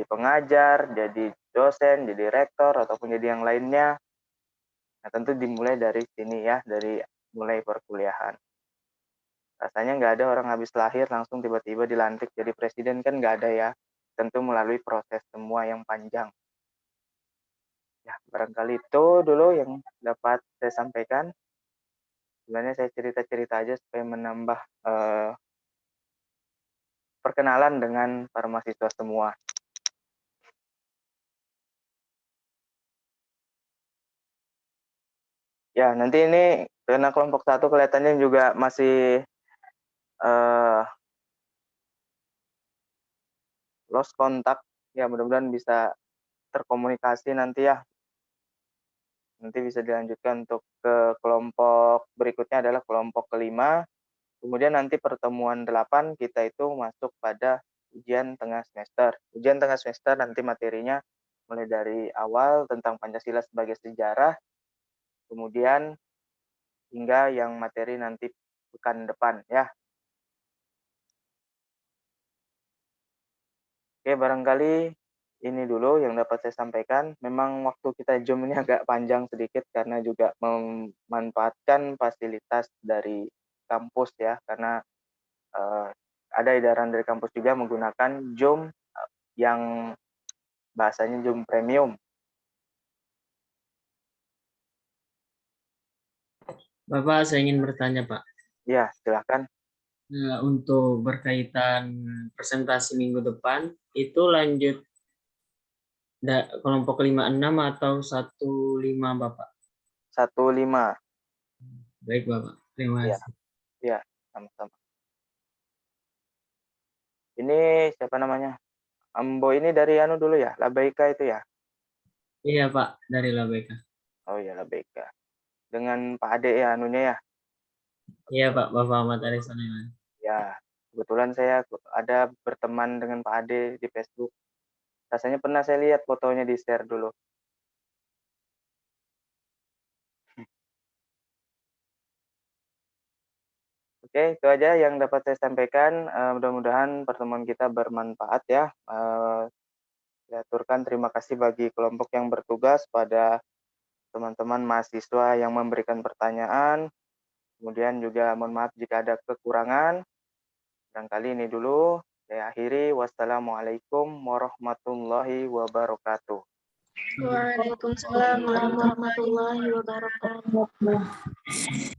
pengajar, jadi dosen, jadi rektor ataupun jadi yang lainnya. Nah, tentu dimulai dari sini ya, dari mulai perkuliahan. Rasanya nggak ada orang habis lahir langsung tiba-tiba dilantik jadi presiden, kan nggak ada ya. Tentu melalui proses semua yang panjang. Ya, barangkali itu dulu yang dapat saya sampaikan. Sebenarnya saya cerita-cerita aja supaya menambah perkenalan dengan para mahasiswa semua. Ya, nanti ini Karena kelompok 1 kelihatannya juga masih lost kontak. Ya, mudah-mudahan bisa terkomunikasi nanti ya. Nanti bisa dilanjutkan untuk ke kelompok berikutnya adalah kelompok kelima. Kemudian nanti pertemuan 8 kita itu masuk pada ujian tengah semester. Ujian tengah semester nanti materinya mulai dari awal tentang Pancasila sebagai sejarah, kemudian hingga yang materi nanti pekan depan ya. Oke, barangkali ini dulu yang dapat saya sampaikan. Memang waktu kita Zoom ini agak panjang sedikit karena juga memanfaatkan fasilitas dari kampus ya, karena ada edaran dari kampus juga menggunakan Zoom yang bahasanya Zoom Premium. Bapak, saya ingin bertanya, Pak. Ya, silakan. Untuk berkaitan presentasi minggu depan, itu lanjut kelompok 56 atau 15, Bapak? 15. Baik, Bapak. Terima Ya, kasih. ya, sama-sama. Ini siapa namanya? Ambo ini dari anu dulu ya, Labaika itu ya? Iya, Pak, dari Labeka. Oh ya, Labaika. Dengan Pak Ade ya anunya ya? Iya, Pak, Bapak Ahmad Arif Sulaiman. Ya, kebetulan saya ada berteman dengan Pak Ade di Facebook. Rasanya pernah saya lihat fotonya di-share dulu. Oke, itu aja yang dapat saya sampaikan. Mudah-mudahan pertemuan kita bermanfaat ya. Saya aturkan terima kasih bagi kelompok yang bertugas, pada teman-teman mahasiswa yang memberikan pertanyaan. Kemudian juga mohon maaf jika ada kekurangan. Barangkali ini dulu saya akhiri. Wassalamualaikum warahmatullahi wabarakatuh. Waalaikumsalam warahmatullahi warahmatullahi wabarakatuh.